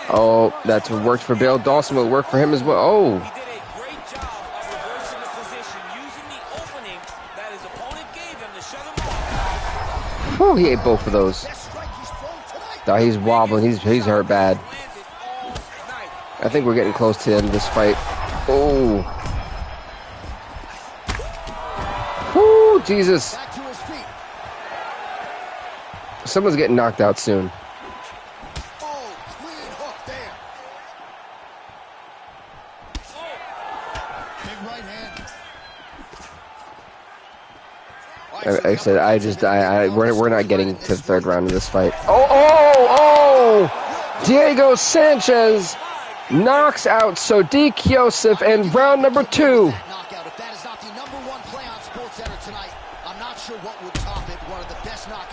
Oh, that's what worked for Bale. Dawson will work for him as well. Oh. He did a great job of reversing the position, using the opening that his opponent gave him to shut him off. Oh, he ate both of those. Oh, he's wobbling. He's hurt bad. I think we're getting close to the end of this fight. Oh. Whoo, Jesus. Someone's getting knocked out soon. Like I said, we're not getting to the third round of this fight. Oh! Diego Sanchez knocks out Sodiq Yosef in round number 2.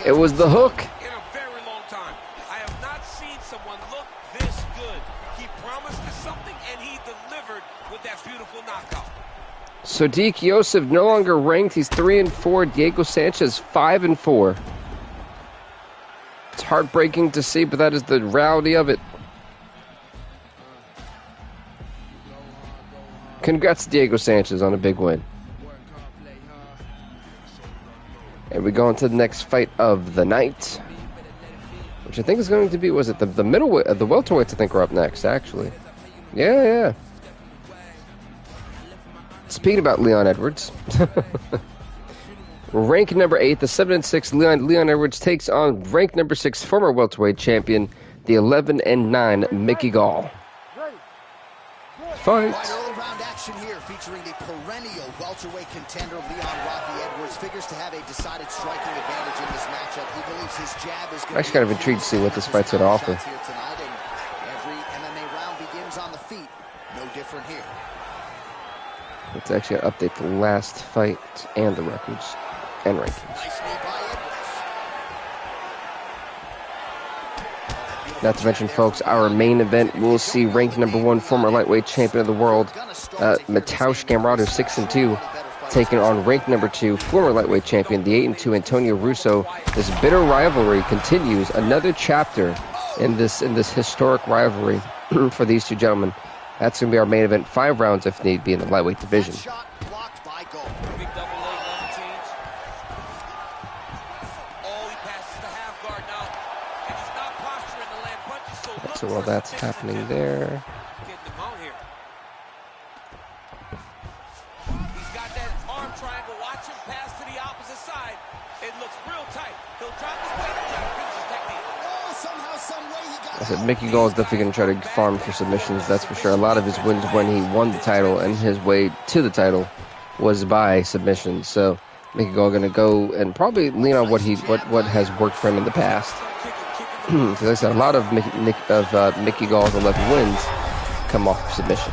It was the hook. In a very long time. I have not seen someone look this good. He promised us something, and he delivered with that beautiful knockout. Sodiq Yosef no longer ranked. He's 3-4. Diego Sanchez 5-4. It's heartbreaking to see, but that is the reality of it. Congrats to Diego Sanchez on a big win. And we go on to the next fight of the night, which I think is going to be, was it the middleweight, the welterweights I think are up next, actually. Yeah. Speaking about Leon Edwards, rank number 8, the 7-6 Leon Edwards takes on rank number 6 former welterweight champion, the 11-9 Mickey Gall. Fight. Early round action here featuring the perennial welterweight contender Leon Rocky Edwards figures to have a decided striking advantage in this matchup. He believes his jab is going to be kind of intrigued to see what this fight's going to offer. Here tonight, and every MMA round begins on the feet. No different here. Let's actually update the last fight and the records and rankings. Nice knee by Edwards. Not to mention, folks, our main event will see ranked number 1 former lightweight champion of the world, Matuez Gamrot, who's 6-2, taking on ranked number 2 former lightweight champion, the 8-2 Antonio Russo. This bitter rivalry continues. Another chapter in this historic rivalry for these two gentlemen. That's going to be our main event. 5 rounds if need be in the lightweight division. Shot blocked by Gold. Big double leg, level change. Oh, he passes the half guard now. And he's not posturing to land punches, so look So while that's happening there. Getting him out here. He's got that arm triangle. Watch him pass to the opposite side. It looks real tight. He'll drop his weight and try to finish his technique. Oh, somehow, some way he got I said Mickey Gall is definitely going to try to farm for submissions, that's for sure. A lot of his wins when he won the title and his way to the title was by submission. So Mickey Gall going to go and probably lean on what has worked for him in the past. Because like I said, a lot of Mickey Gall's 11 wins come off of submission.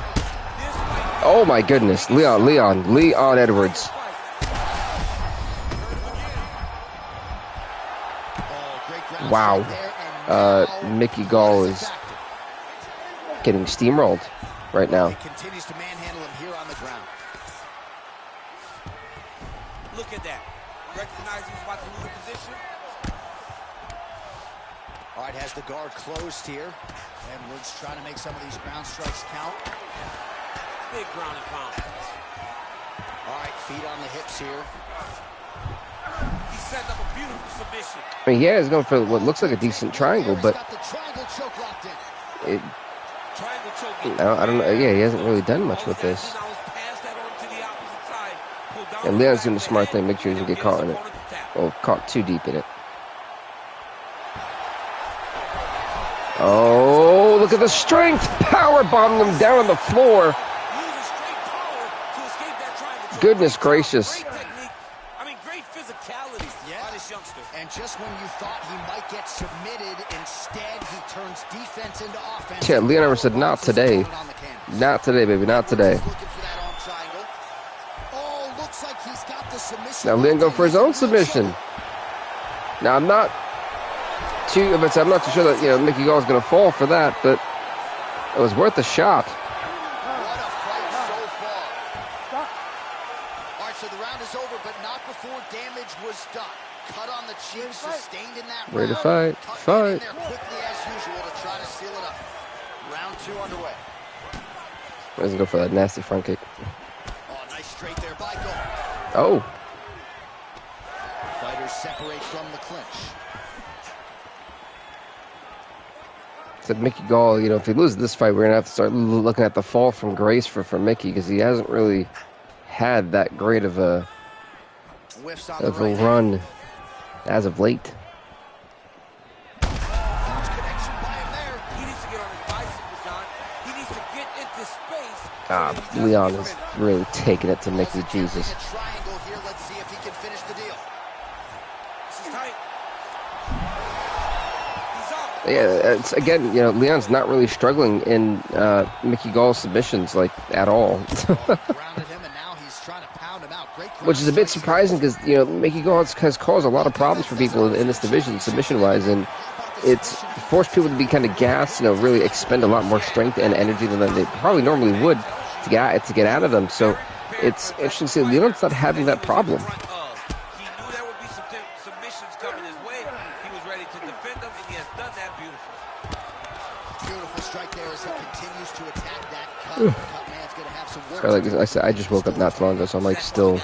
Oh my goodness, Leon Edwards. Wow. Mickey Gall is getting steamrolled right now. He continues to manhandle him here on the ground. Look at that. Recognizing he's about to lose a position. All right, has the guard closed here. Edwards trying to make some of these ground strikes count. Big ground and pound. All right, feet on the hips here. He's setting up a beautiful submission. I mean, yeah, he's going for what looks like a decent triangle, but it, I don't know. Yeah, he hasn't really done much with this. And Leon's doing the smart thing, make sure he doesn't get caught in it. Or caught too deep in it. Oh, look at the strength! Power bombing him down on the floor. Goodness gracious. I mean, great physicality by this youngster. And just when you thought he might get submitted, instead he turns defense into offense. Yeah, Leon ever said, not today. Not today, baby, not today. Oh, looks like he's got the submission. Now Leon going for his own submission. Now I'm not too sure that Mickey Gall is going to fall for that, but it was worth a shot. What a fight so far. All right, so the round is over, but not before damage was done. Cut on the cheek, sustained in that round. Ready to fight. Fight. In there quickly as usual to try to seal it up. Round 2 underway. Let's go for that nasty front kick. Oh, nice straight there by Gall. Oh. Fighters separate from the clinch. Said Mickey Gall, if he loses this fight, we're going to have to start looking at the fall from grace for Mickey, because he hasn't really had that great of a run as of late. Leon is really taking it to Mickey. Jesus. Yeah, it's again, Leon's not really struggling in Mickey Gall's submissions at all. Which is a bit surprising because, Mickey Gall has caused a lot of problems for people in this division, submission-wise, and it's forced people to be kind of gassed, really expend a lot more strength and energy than they probably normally would to get out of them. So it's interesting to see Leon's not having that problem. He knew there would be some submissions coming his way. He was ready to defend them, and he has done that beautifully. Beautiful strike there as he continues to attack that cut. Cutman's going to have some work. Like I said, I just woke up not too long ago, so I'm still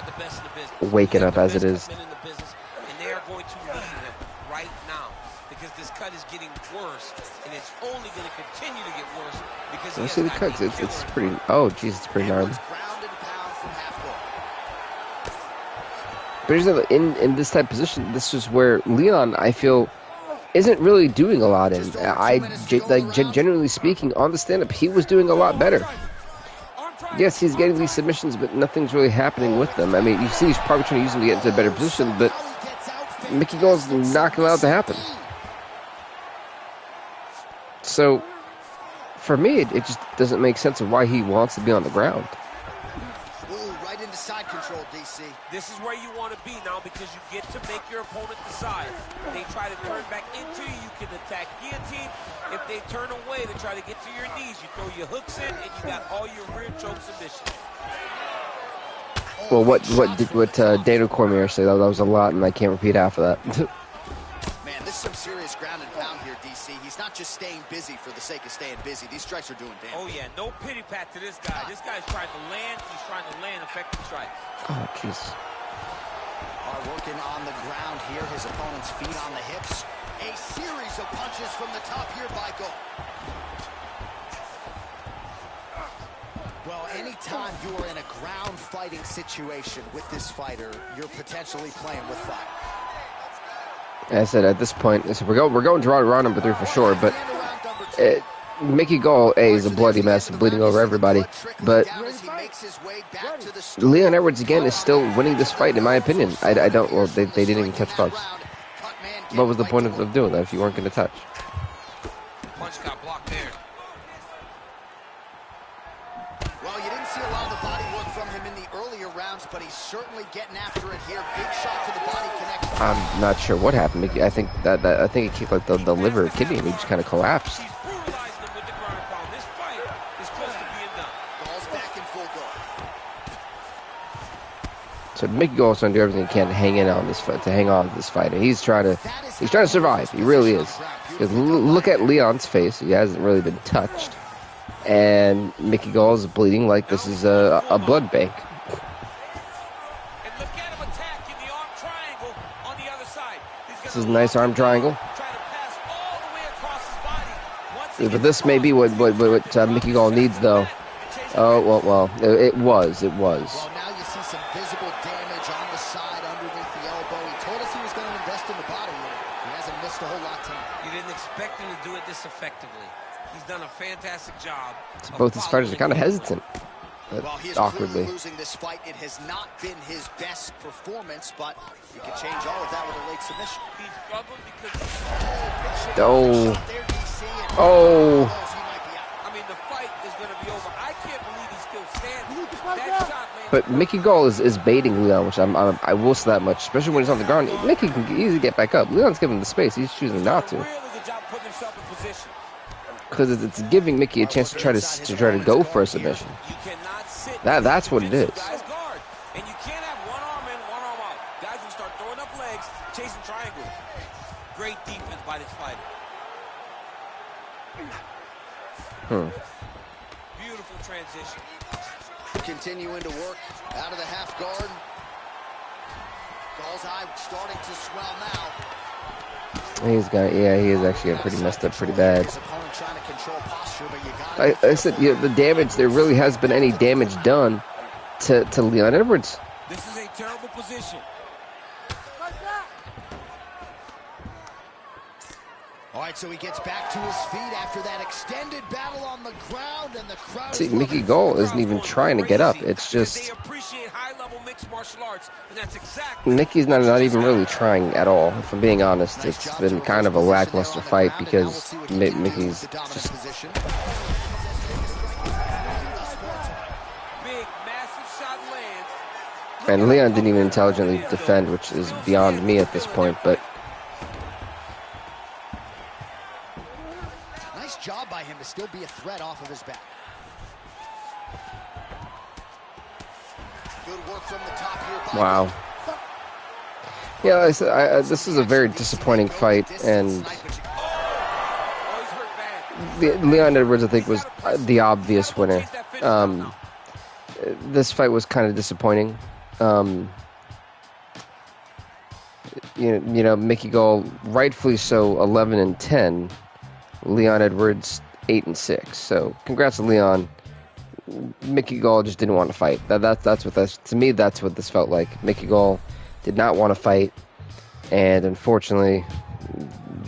waking up as it is. And they are going to leave him right now because this cut is getting worse, and it's only going to continue to get worse because you see the cuts. It's pretty. Oh, jeez, it's pretty gnarly. But in this type of position, this is where Leon, I feel, isn't really doing a lot in. Generally speaking, on the stand-up, he was doing a lot better. Yes, he's getting these submissions, but nothing's really happening with them. I mean, you see he's probably trying to use them to get into a better position, but Mickey Gall's not allowed to happen. So, for me, it just doesn't make sense of why he wants to be on the ground. Right into side control, DC. This is where you want to be now because you get to make your opponent decide. If they try to turn back into you, you can attack guillotine. If they turn away to try to get to your knees, you throw your hooks in and you got all your rear choke submissions. Well, what did Dana Cormier say? That was a lot, and I can't repeat half of that. Man, this is some serious ground and pound here, DC. UFC. He's not just staying busy for the sake of staying busy. These strikes are doing damage. Oh, yeah, no pity pat to this guy. This guy's trying to land. He's trying to land effective strikes. Oh, jeez. Are working on the ground here. His opponent's feet on the hips. A series of punches from the top here by Gol. Well, anytime you are in a ground fighting situation with this fighter, you're potentially playing with fire. As I said, at this point, we're going to round number 3 for sure, but Mickey Gall, is a bloody mess, bleeding over everybody, but Leon Edwards, again, is still winning this fight, in my opinion. I don't, well, they didn't even touch gloves. What was the point of doing that if you weren't going to touch? Punch got blocked there. Well, you didn't see a lot of the body work from him in the earlier rounds, but he's certainly getting after it here. Big shot to the body connection. I'm not sure what happened. I think he kicked like the liver or kidney, and he just kind of collapsed. He's brutalizing him with the ground and pound. This fight is close to being done. Gall's back in full guard. So Mickey Gall's trying to do everything he can to hang in on this fight, to hang on to this fight, and he's trying to survive. He really is. Because look at Leon's face; he hasn't really been touched, and Mickey Gall is bleeding like this is a blood bank. And look at him attacking the arm triangle on the other side. This is a nice arm triangle. Try to pass all the way across his body. Yeah, but this may be what Mickey Gall needs, though. Oh well, it was. Well, now you see some visible damage on the side underneath the elbow. He told us he was going to invest in the body. He hasn't missed a whole lot tonight. You didn't expect him to do it this effectively. He's done a fantastic job. So both these fighters are kind of hesitant. Well, he is Awkwardly. clearly losing this fight. It has not been his best performance, but he can change all of that with a late submission. He struggled because Oh. I mean, the fight is going to be over. I can't believe he's still standing. That shot, man. But Mickey Gall is baiting Leon, which I will say that much, especially when he's on the ground. Mickey can easily get back up. Leon's giving him the space. He's choosing not to. Really good job putting himself in position. Because it's giving Mickey a chance to try to go for a submission. You cannot sit That's what it is. Guys guard. And you can't have one arm in, one arm out. Guys will start throwing up legs, chasing triangles. Great defense by this fighter. Beautiful transition. Continuing to work out of the half guard. Gall's eye starting to swell now. He is actually getting pretty messed up pretty bad. I said, the damage, there really has been any damage done to Leon Edwards. This is a terrible position. All right, so he gets back to his feet after that extended battle on the ground, and the crowd. See, Mickey Gall isn't even trying to get up. It's just they appreciate high-level mixed martial arts, and that's exactly Mickey's not even really trying at all. If I'm being honest, it's been kind of a lackluster fight because Mickey's just. big, massive shot lands. And Leon didn't even intelligently defend, which is beyond me at this point. But Nice job by him to still be a threat off of his back. Good work from the top here by wow. Yeah, like I said, this is a very disappointing fight, and Leon Edwards, I think, was the obvious winner. This fight was kind of disappointing. Mickey Gall, rightfully so, 11-10. Leon Edwards, 8-6. So, congrats to Leon. Mickey Gall just didn't want to fight. That's what this, to me, that's what this felt like. Mickey Gall did not want to fight, and unfortunately,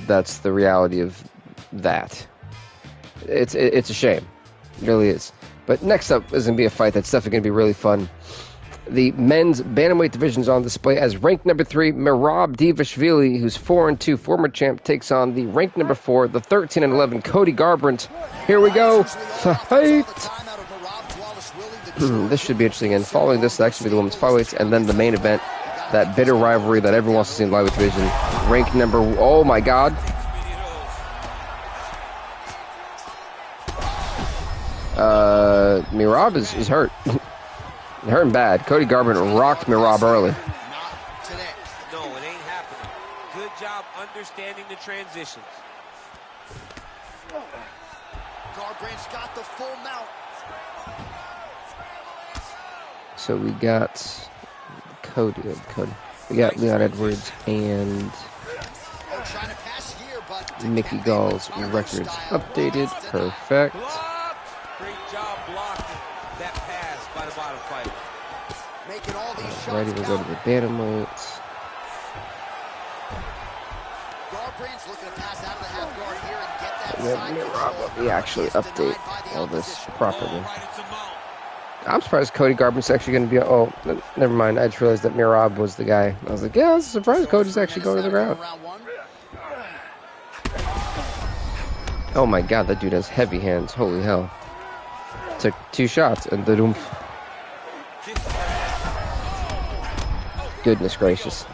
that's the reality of that. It's a shame. It really is. But next up is going to be a fight that's definitely going to be really fun. The men's bantamweight division is on display as ranked number 3, Merab Dvalishvili, who's 4-2, former champ, takes on the ranked number 4, the 13-11, Cody Garbrandt. Here we go. Fight. This should be interesting. And following this, will actually be the women's flyweights, and then the main event, that bitter rivalry that everyone wants to see in the flyweight division. Ranked number, oh my God. Merab is hurt. Hurting bad. Cody Garbrandt rocked Merab early. Not today. No, it ain't happening. Good job understanding the transitions. Garbrandt's got the full mount. So we got Cody. We got Leon Edwards and Mickey Gall's records updated. Perfect. Great job blocking that pass by the bottom fighter. Making all these shots. Alrighty, we'll go to the bantamweights. Garbrandt's looking to pass out of the half guard here and get that side Rob, control. let me actually update all this properly. Right into mount. I'm surprised Cody Garbrandt's actually going to be. Oh, never mind. I just realized that Mirab was the guy. I was like, yeah, I was surprised Cody's actually going to the ground. Oh my god, that dude has heavy hands. Holy hell. Took 2 shots and the oomph. Goodness gracious.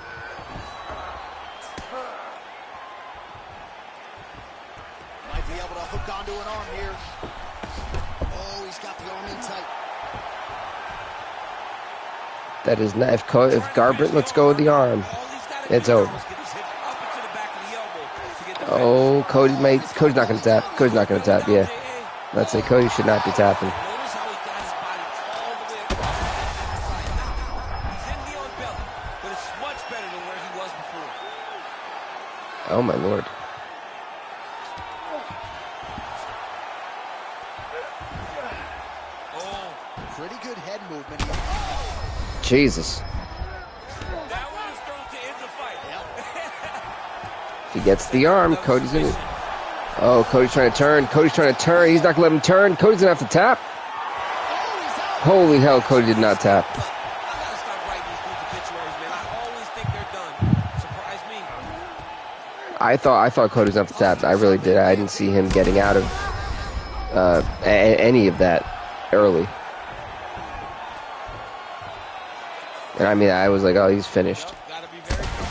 Might be able to hook onto an arm here. Oh, he's got the arm in tight. That is not. If Garbrandt lets go of the arm, it's over. Oh, Cody's not going to tap. Cody's not going to tap, yeah. Let's say Cody should not be tapping. Oh, my lord. Pretty good head movement. Jesus. That one is thrown to end the fight. If he gets the arm, Cody's in it. Oh, Cody's trying to turn. He's not going to let him turn. Cody's going to have to tap. Holy hell, Cody did not tap. I gotta stop writing these dudes obituaries, man. I always think they're done. Surprise me. I thought Cody was going to have to tap. I really did. I didn't see him getting out of any of that early. And I mean, I was like, oh, he's finished. Gotta be very careful.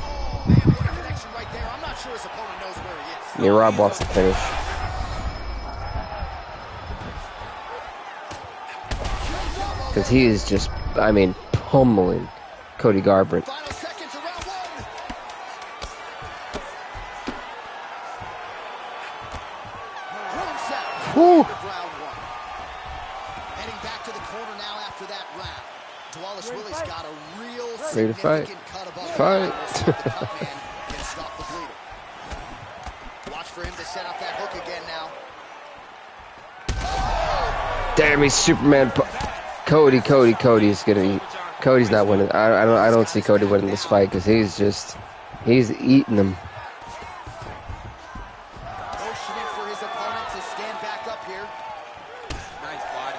Oh, man, what a connection right there. I'm not sure his opponent knows where he is. Yeah, Rob wants to finish. Because he is just, I mean, pummeling Cody Garbrandt. Final seconds of round 1. Round set. Woo! Round 1. Heading back to the corner now after that round. Wallace Willie's got a real Ready to fight. significant cut above Fight. the cut man can stop the bleeding. Watch for him to set up that hook again now. Damn, he's Superman. Cody's gonna be. Cody's not winning. I don't see Cody winning this fight because he's eating them. Motioning for his opponent to stand back up here. Nice body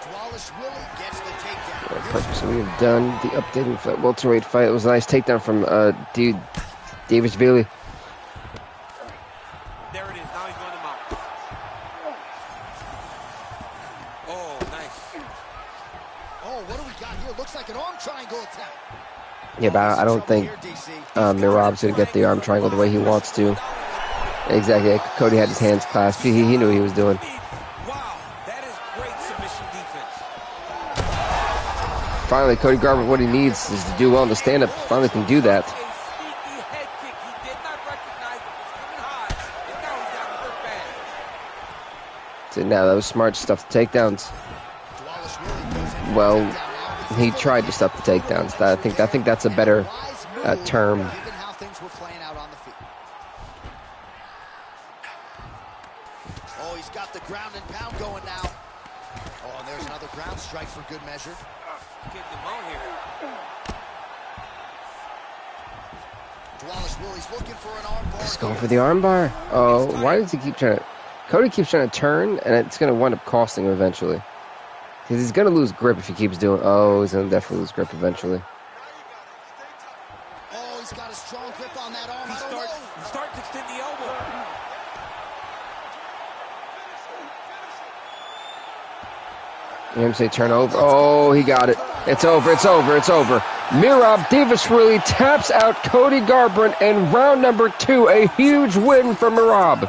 kick. Wallace Willie gets the takedown. So we have done the updated welterweight fight. It was a nice takedown from Davis Bailey. There it is. Now he's going to mount. Oh, nice. Oh, what do we got here? Looks like an arm triangle attack. Yeah, but I don't think Mirab's gonna get the arm triangle the way he wants to. Exactly. Cody had his hands clasped. He knew what he was doing. Wow, that is great submission defense. Finally, Cody Garbrandt, what he needs is to do well in the stand-up. Finally can do that. A sneaky head kick. He did not recognize it was coming high. And now he's down to hurt bad. So now that was smart stuff. Takedowns. Well, he tried to stop the takedowns. I think that's a better term. Given how things were playing out on the feet. Oh, he's got the ground and pound going now. Oh, and there's another ground strike for good measure. Getting him on here. Wallace Willie's looking for an arm bar. He's going for the armbar. Oh, why does he keep trying to... Cody keeps trying to turn, and it's going to wind up costing him eventually. Because he's going to lose grip if he keeps doing... Oh, he's going to definitely lose grip eventually. Oh, he's got a strong grip on that arm. He's starting to extend the elbow. You hear him say turn over? Oh, he got it. It's over. Mirab Davis really taps out Cody Garbrandt in round number 2. A huge win for Mirab.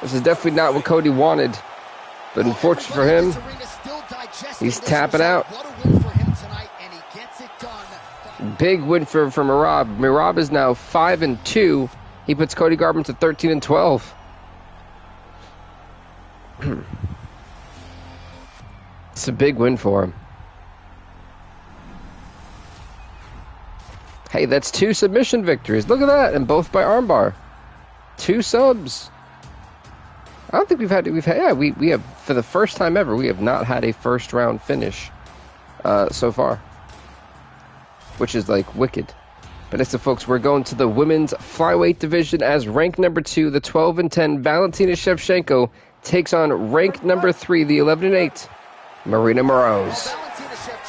This is definitely not what Cody wanted. But unfortunately for him, he's tapping out. Big win for Mirab. Mirab is now 5-2 He puts Cody Garbrandt to 13-12. It's a big win for him. Hey, that's 2 submission victories. Look at that, and both by armbar. 2 subs. I don't think we have for the first time ever, we have not had a first round finish so far, which is like wicked. But next up, folks, we're going to the women's flyweight division as ranked number 2, the 12-10 Valentina Shevchenko takes on ranked number 3, the 11-8 Marina Moroz.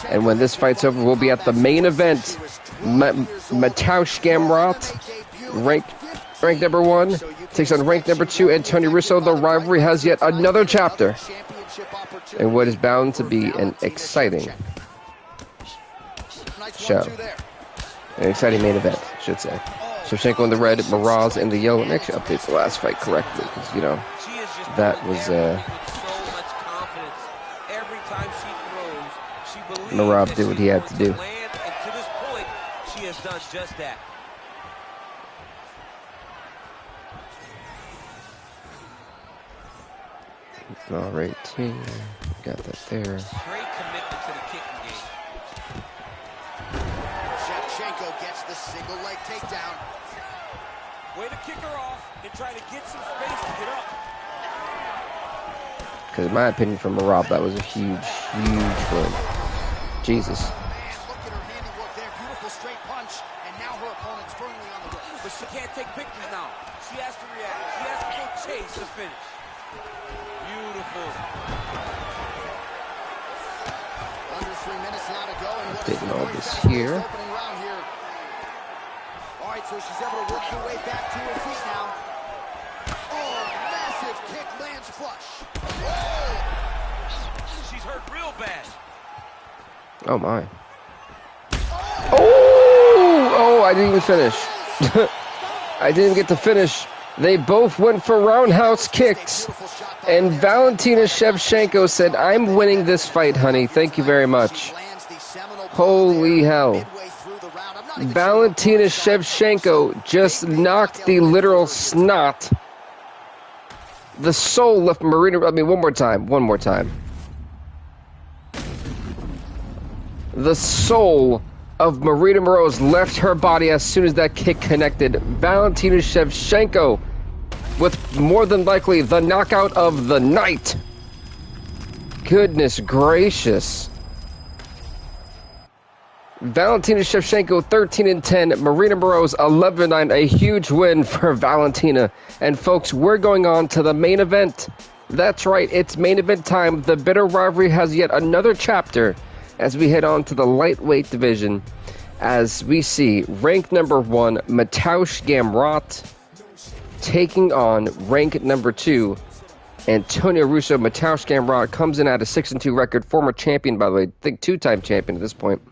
And when this fight's over, we'll be at the main event. Matuez Gamrot, ranked number 1, takes on ranked number 2 Antonio Russo. The rivalry has yet another chapter in what is bound to be an exciting show. An exciting main event, I should say. Shevchenko in the red, Moroz in the yellow. Let me actually update the last fight correctly, because, you know, that was, Moroz did what he had to do. And to this point, she has done just that. All right, team. Got that there. Great commitment to the kicking game. Shevchenko gets the single leg takedown. Way to kick her off and try to get some space to get up. Because in my opinion, from Moroz, that was a huge, huge win. Jesus. Man, look at her handiwork there. Beautiful straight punch, and now her opponent's firmly on the ropes. But she can't take victory now. She has to react. She has to go chase the finish. Beautiful. Under 3 minutes now to go. And Taking all this here. All right, so she's able to work her way back to her feet now. Oh, massive kick lands flush. Whoa! She's hurt real bad. Oh my. Oh, I didn't even finish. I didn't get to finish. They both went for roundhouse kicks. And Valentina Shevchenko said, "I'm winning this fight, honey. Thank you very much." Holy hell. Valentina Shevchenko just knocked the literal snot, the soul left Marina. I mean, one more time. The soul of Marina Moroz left her body as soon as that kick connected. Valentina Shevchenko with more than likely the knockout of the night. Goodness gracious. Valentina Shevchenko 13-10, Marina Moroz 11-9, a huge win for Valentina. And folks, we're going on to the main event. That's right, it's main event time. The bitter rivalry has yet another chapter as we head on to the lightweight division, as we see ranked number 1 Matuez Gamrot taking on ranked number 2 Antonio Russo. Matuez Gamrot comes in at a 6-2 record, former champion, by the way, I think 2-time champion at this point.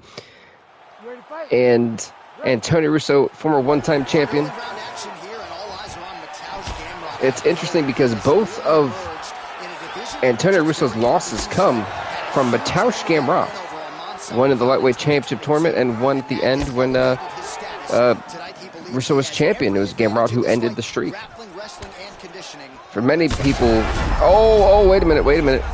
And Antonio Russo, former 1-time champion. It's interesting because both of Antonio Russo's losses come from Matuez Gamrot. One in the lightweight championship tournament, and one at the end when Russo was champion. It was Gamrot who ended the streak. For many people, wait a minute.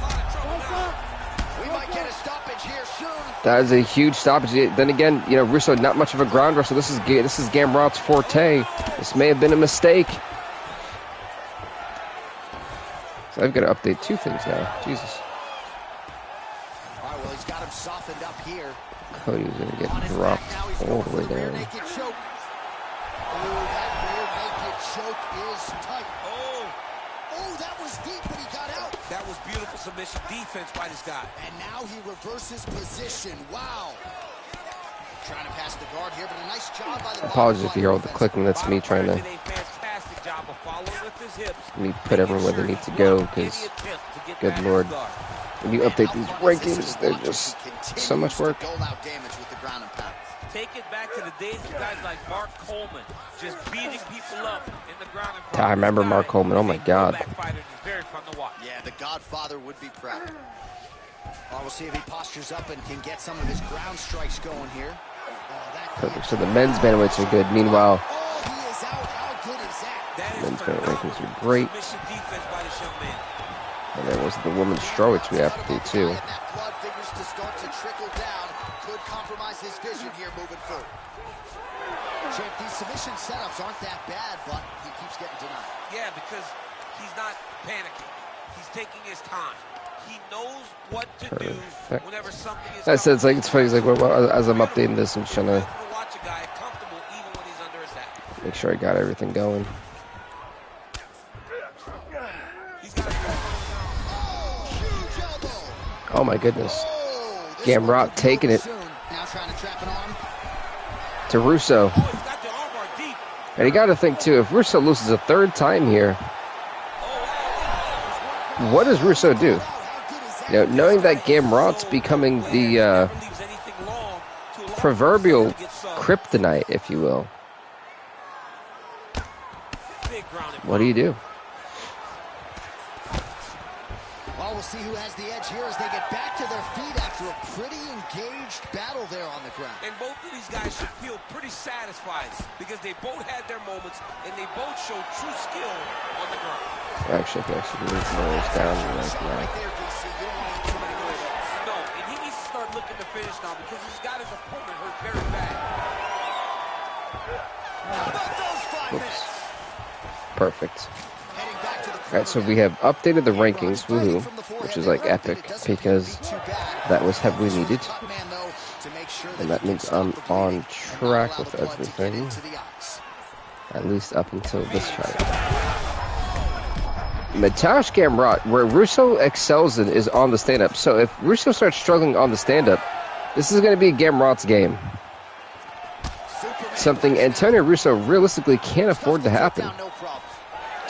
That is a huge stoppage. Then again, you know, Russo not much of a ground wrestler. This is Gamrot's forte. This may have been a mistake. So I've got to update 2 things now. Jesus. All right, well, he's got him softened up here. Cody's going to get dropped all the way down. That rear naked choke is tight. Oh, that was deep, but he got out. That was beautiful submission defense by this guy. And now he reverses position. Wow. Trying to pass the guard here, but a nice job by the Apologies if you hear all the clicking. That's me trying to put everyone where they need to go, because, good lord, when you update these rankings, they're just so much work. Take it back to the days of guys like Mark Coleman, just beating people up in the ground and pound. I remember Mark Coleman. Oh my God. Very fun to watch. Yeah, the Godfather would be proud. We'll see if he postures up and can get some of his ground strikes going here. Perfect. So the men's bantamweights are good. Meanwhile, he is out. How good is men's minute rankings are great. And then was the women's strawweights we have to do too. Blood figures to start to trickle down. Could compromise his vision here moving forward. Champ, these submission setups aren't that bad, but he keeps getting denied. Yeah, because he's not panicking. He's taking his time. He knows what to do whenever something is. That's it's like it's funny. It's like as I'm updating this, I'm just trying to watch a guy comfortable even when he's under attack. make sure I got everything going. Oh my goodness. Gamrot taking it to Russo. And you got to think too, if Russo loses a third time here, what does Russo do? You know, knowing that Gamrot's becoming the proverbial kryptonite, if you will. What do you do? Well, we'll see who has the edge here as they get back to their feet after a pretty engaged battle there on the ground. And both of these guys should feel pretty satisfied because they both had their moments and they both showed true skill on the ground. Actually, I can actually move those down right now. No, and he needs to start looking to finish now because he's got his opponent hurt very bad. Oops. Perfect. Alright, so we have updated the rankings, woohoo, which is like epic because that was heavily needed. And that means I'm on track with everything, at least up until this fight. Matuez Gamrot, where Russo excels in, is on the stand-up. So if Russo starts struggling on the stand-up, this is going to be Gamrot's game. Something Antonio Russo realistically can't afford to happen.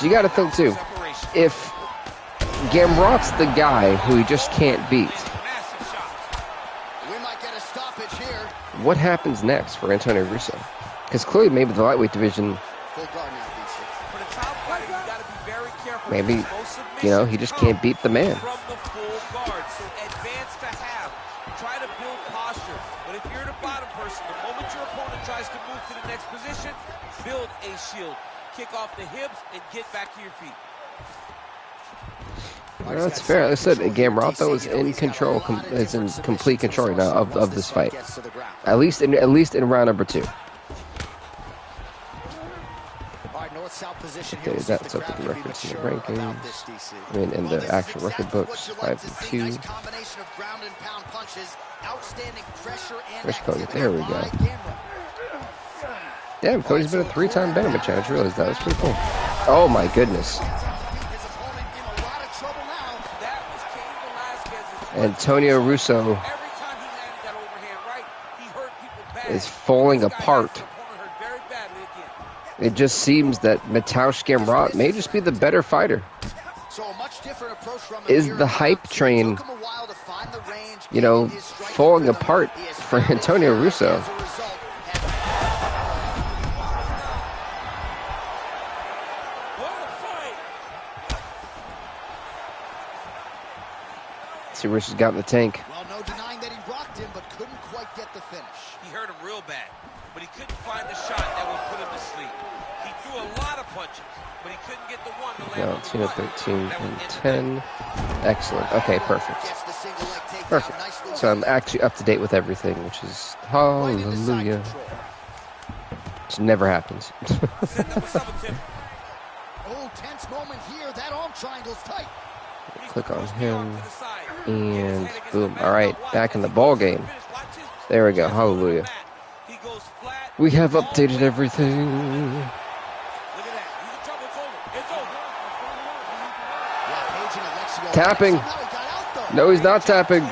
You got to think too, if Gamrot's the guy who he just can't beat, what happens next for Antonio Russo? Because clearly maybe the lightweight division, maybe, you know, he just can't beat the man. Try to build posture, but if you're the bottom person, the moment your opponent tries to move to the next position, build a shield. Kick off the hips and get back to your feet. Well, that's fair. Like I said, Gamrot though is in control, is in complete control right now of this fight. At least in round number 2. Okay, that's up with the records in the rankings. I mean, in the actual record books, 5-2. Where's Cody? There we go. Damn, Cody's been a 3-time bantamweight champ. I just realized that was pretty cool. Oh my goodness. Antonio Russo is falling apart. It just seems that Matuez Gamrot may just be the better fighter. Is the hype train, you know, falling apart for Antonio Russo? See, Russo's got in the tank. Well, no denying that he rocked him, but couldn't quite get the finish. He hurt him real bad, but he couldn't find the shot that would put him to sleep. He threw a lot of punches, but he couldn't get the one to land. No, 13 and 10. Excellent. Okay, perfect. Perfect. So I'm actually up to date with everything, which is hallelujah. Which never happens. Oh, tense moment here. That arm triangle's tight. Click on him, and boom. All right, back in the ball game. There we go. Hallelujah. We have updated everything. Tapping. No, he's not tapping.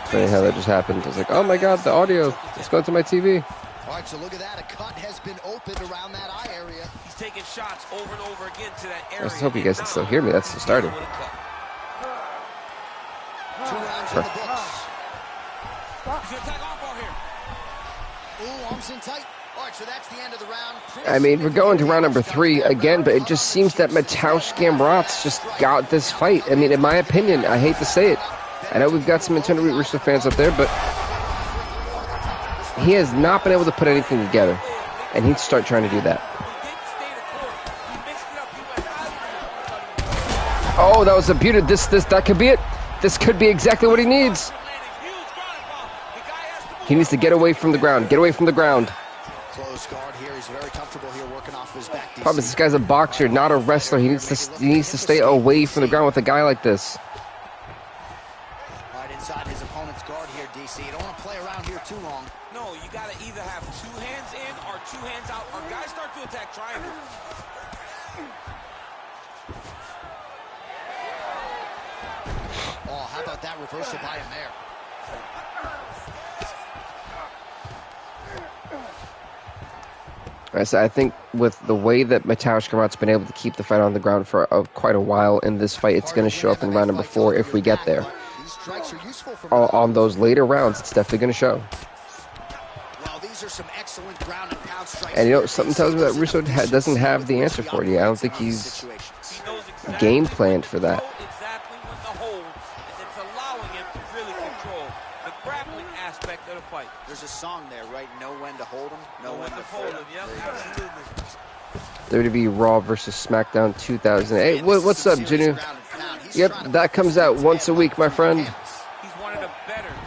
Funny how that just happened. I was like, oh my god, the audio. Let's go to my TV. All right, so look at that. A cut has been opened around that eye area. He's taking shots over and over again to that area. I just hope you guys can still hear me. That's the starting. 2 rounds in the books. He's gonna tag off on here. Ooh, arms in tight. All right, so that's the end of the round. I mean, we're going to round number 3 again, but it just seems that Matuez Gamrot's just got this fight. I mean, in my opinion, I hate to say it. I know we've got some Antonio Russo fans up there, but he has not been able to put anything together, and he'd start trying to do that. Oh, that was a beauty. That could be it. This could be exactly what he needs. He needs to get away from the ground. Get away from the ground. Close guard here. He's very comfortable here working off his back. Problem is, this guy's a boxer, not a wrestler. He needs to stay away from the ground with a guy like this. Right inside his opponent's guard here, DC. You don't want to play around here too long. No, you got to either have 2 hands in or 2 hands out, or guys start to attack triangle. Oh, how about that reversal by him there? So I think with the way that Matuez Gamrot's been able to keep the fight on the ground for quite a while in this fight, it's going to show up in round number 4 if we get there. On those later rounds, it's definitely going to show. And you know, something tells me that Russo doesn't have the answer for it yet. I don't think he's game planned for that. There's a song there, right? Know when to hold him, know when to fold him. Yep, absolutely. WWE Raw versus SmackDown 2008. Hey, what's up, Jinu? Yep, that comes out once a week, my friend.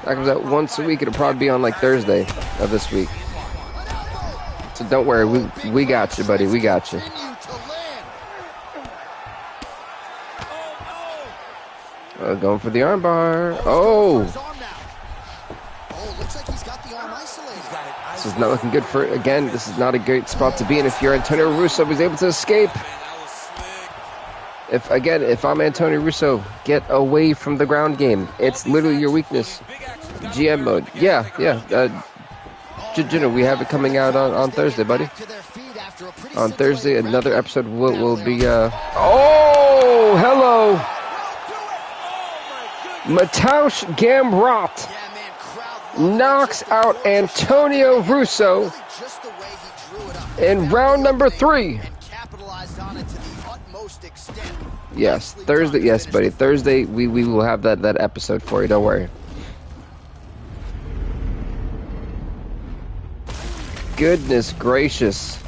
That comes out once a week. It'll probably be on like Thursday of this week. So don't worry, we got you, buddy. We got you. Going for the armbar. Oh! This is not looking good for it. Again, this is not a great spot to be in if you're Antonio Russo was able to escape. If I'm Antonio Russo, get away from the ground game. It's literally your weakness. GM mode. Yeah. Jenna, we have it coming out on Thursday, buddy. On Thursday, another episode will be, Oh, hello! Matuez Gamrot knocks out Antonio Russo in round number 3. Yes, Thursday. Yes, buddy. Thursday, we will have that episode for you. Don't worry. Goodness gracious.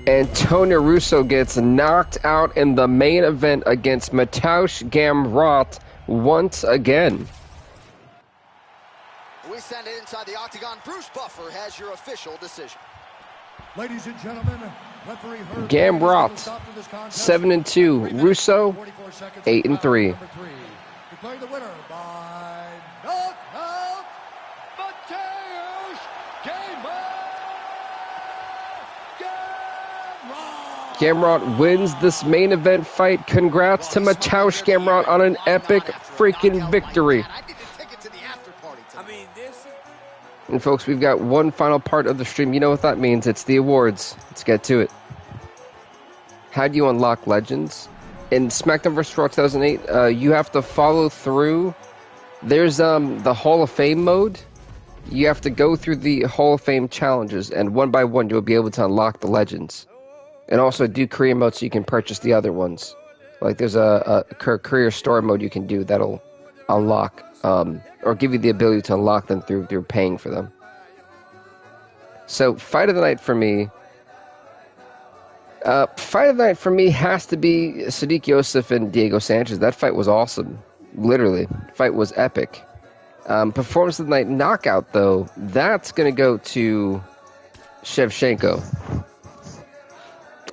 Antonio Russo gets knocked out in the main event against Matuez Gamrot once again. We send it inside the octagon. Bruce Buffer has your official decision. Ladies and gentlemen, referee Gamrot 7-2, Russo 8-3. Declaring the winner by knockout, Matuez Gamrot. Gamrot wins this main event fight. Congrats to Matuez Gamrot on an epic freaking victory. And folks, we've got one final part of the stream. You know what that means. It's the awards. Let's get to it. How do you unlock legends? In SmackDown vs. Raw 2008, you have to follow through. There's the Hall of Fame mode. You have to go through the Hall of Fame challenges, and one by one, you'll be able to unlock the legends. And also do career mode so you can purchase the other ones. Like there's a career store mode you can do that'll unlock, or give you the ability to unlock them through paying for them. So fight of the night for me. Fight of the night for me has to be Sadiq Yosef and Diego Sanchez. That fight was awesome. Literally, fight was epic. Performance of the night knockout though, that's gonna go to Shevchenko.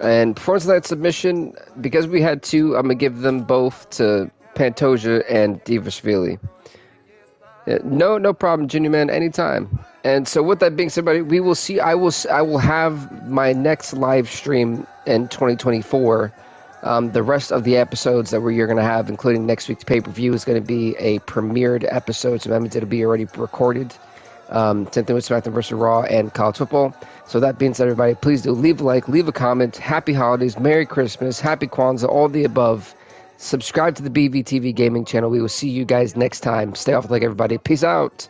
And performance of the night submission, because we had 2, I'm gonna give them both to Pantoja and Divashvili. No problem, Junior Man, anytime. And so with that being said, everybody, we will see. I will have my next live stream in 2024. The rest of the episodes that you're going to have, including next week's pay-per-view, is going to be a premiered episode. So that means it'll be already recorded. Same thing with SmackDown vs. Raw and college football. So that being said, everybody, please do leave a like, leave a comment. Happy holidays, Merry Christmas, Happy Kwanzaa, all the above. Subscribe to the BVTV gaming channel. We will see you guys next time. Stay off the leg, everybody. Peace out.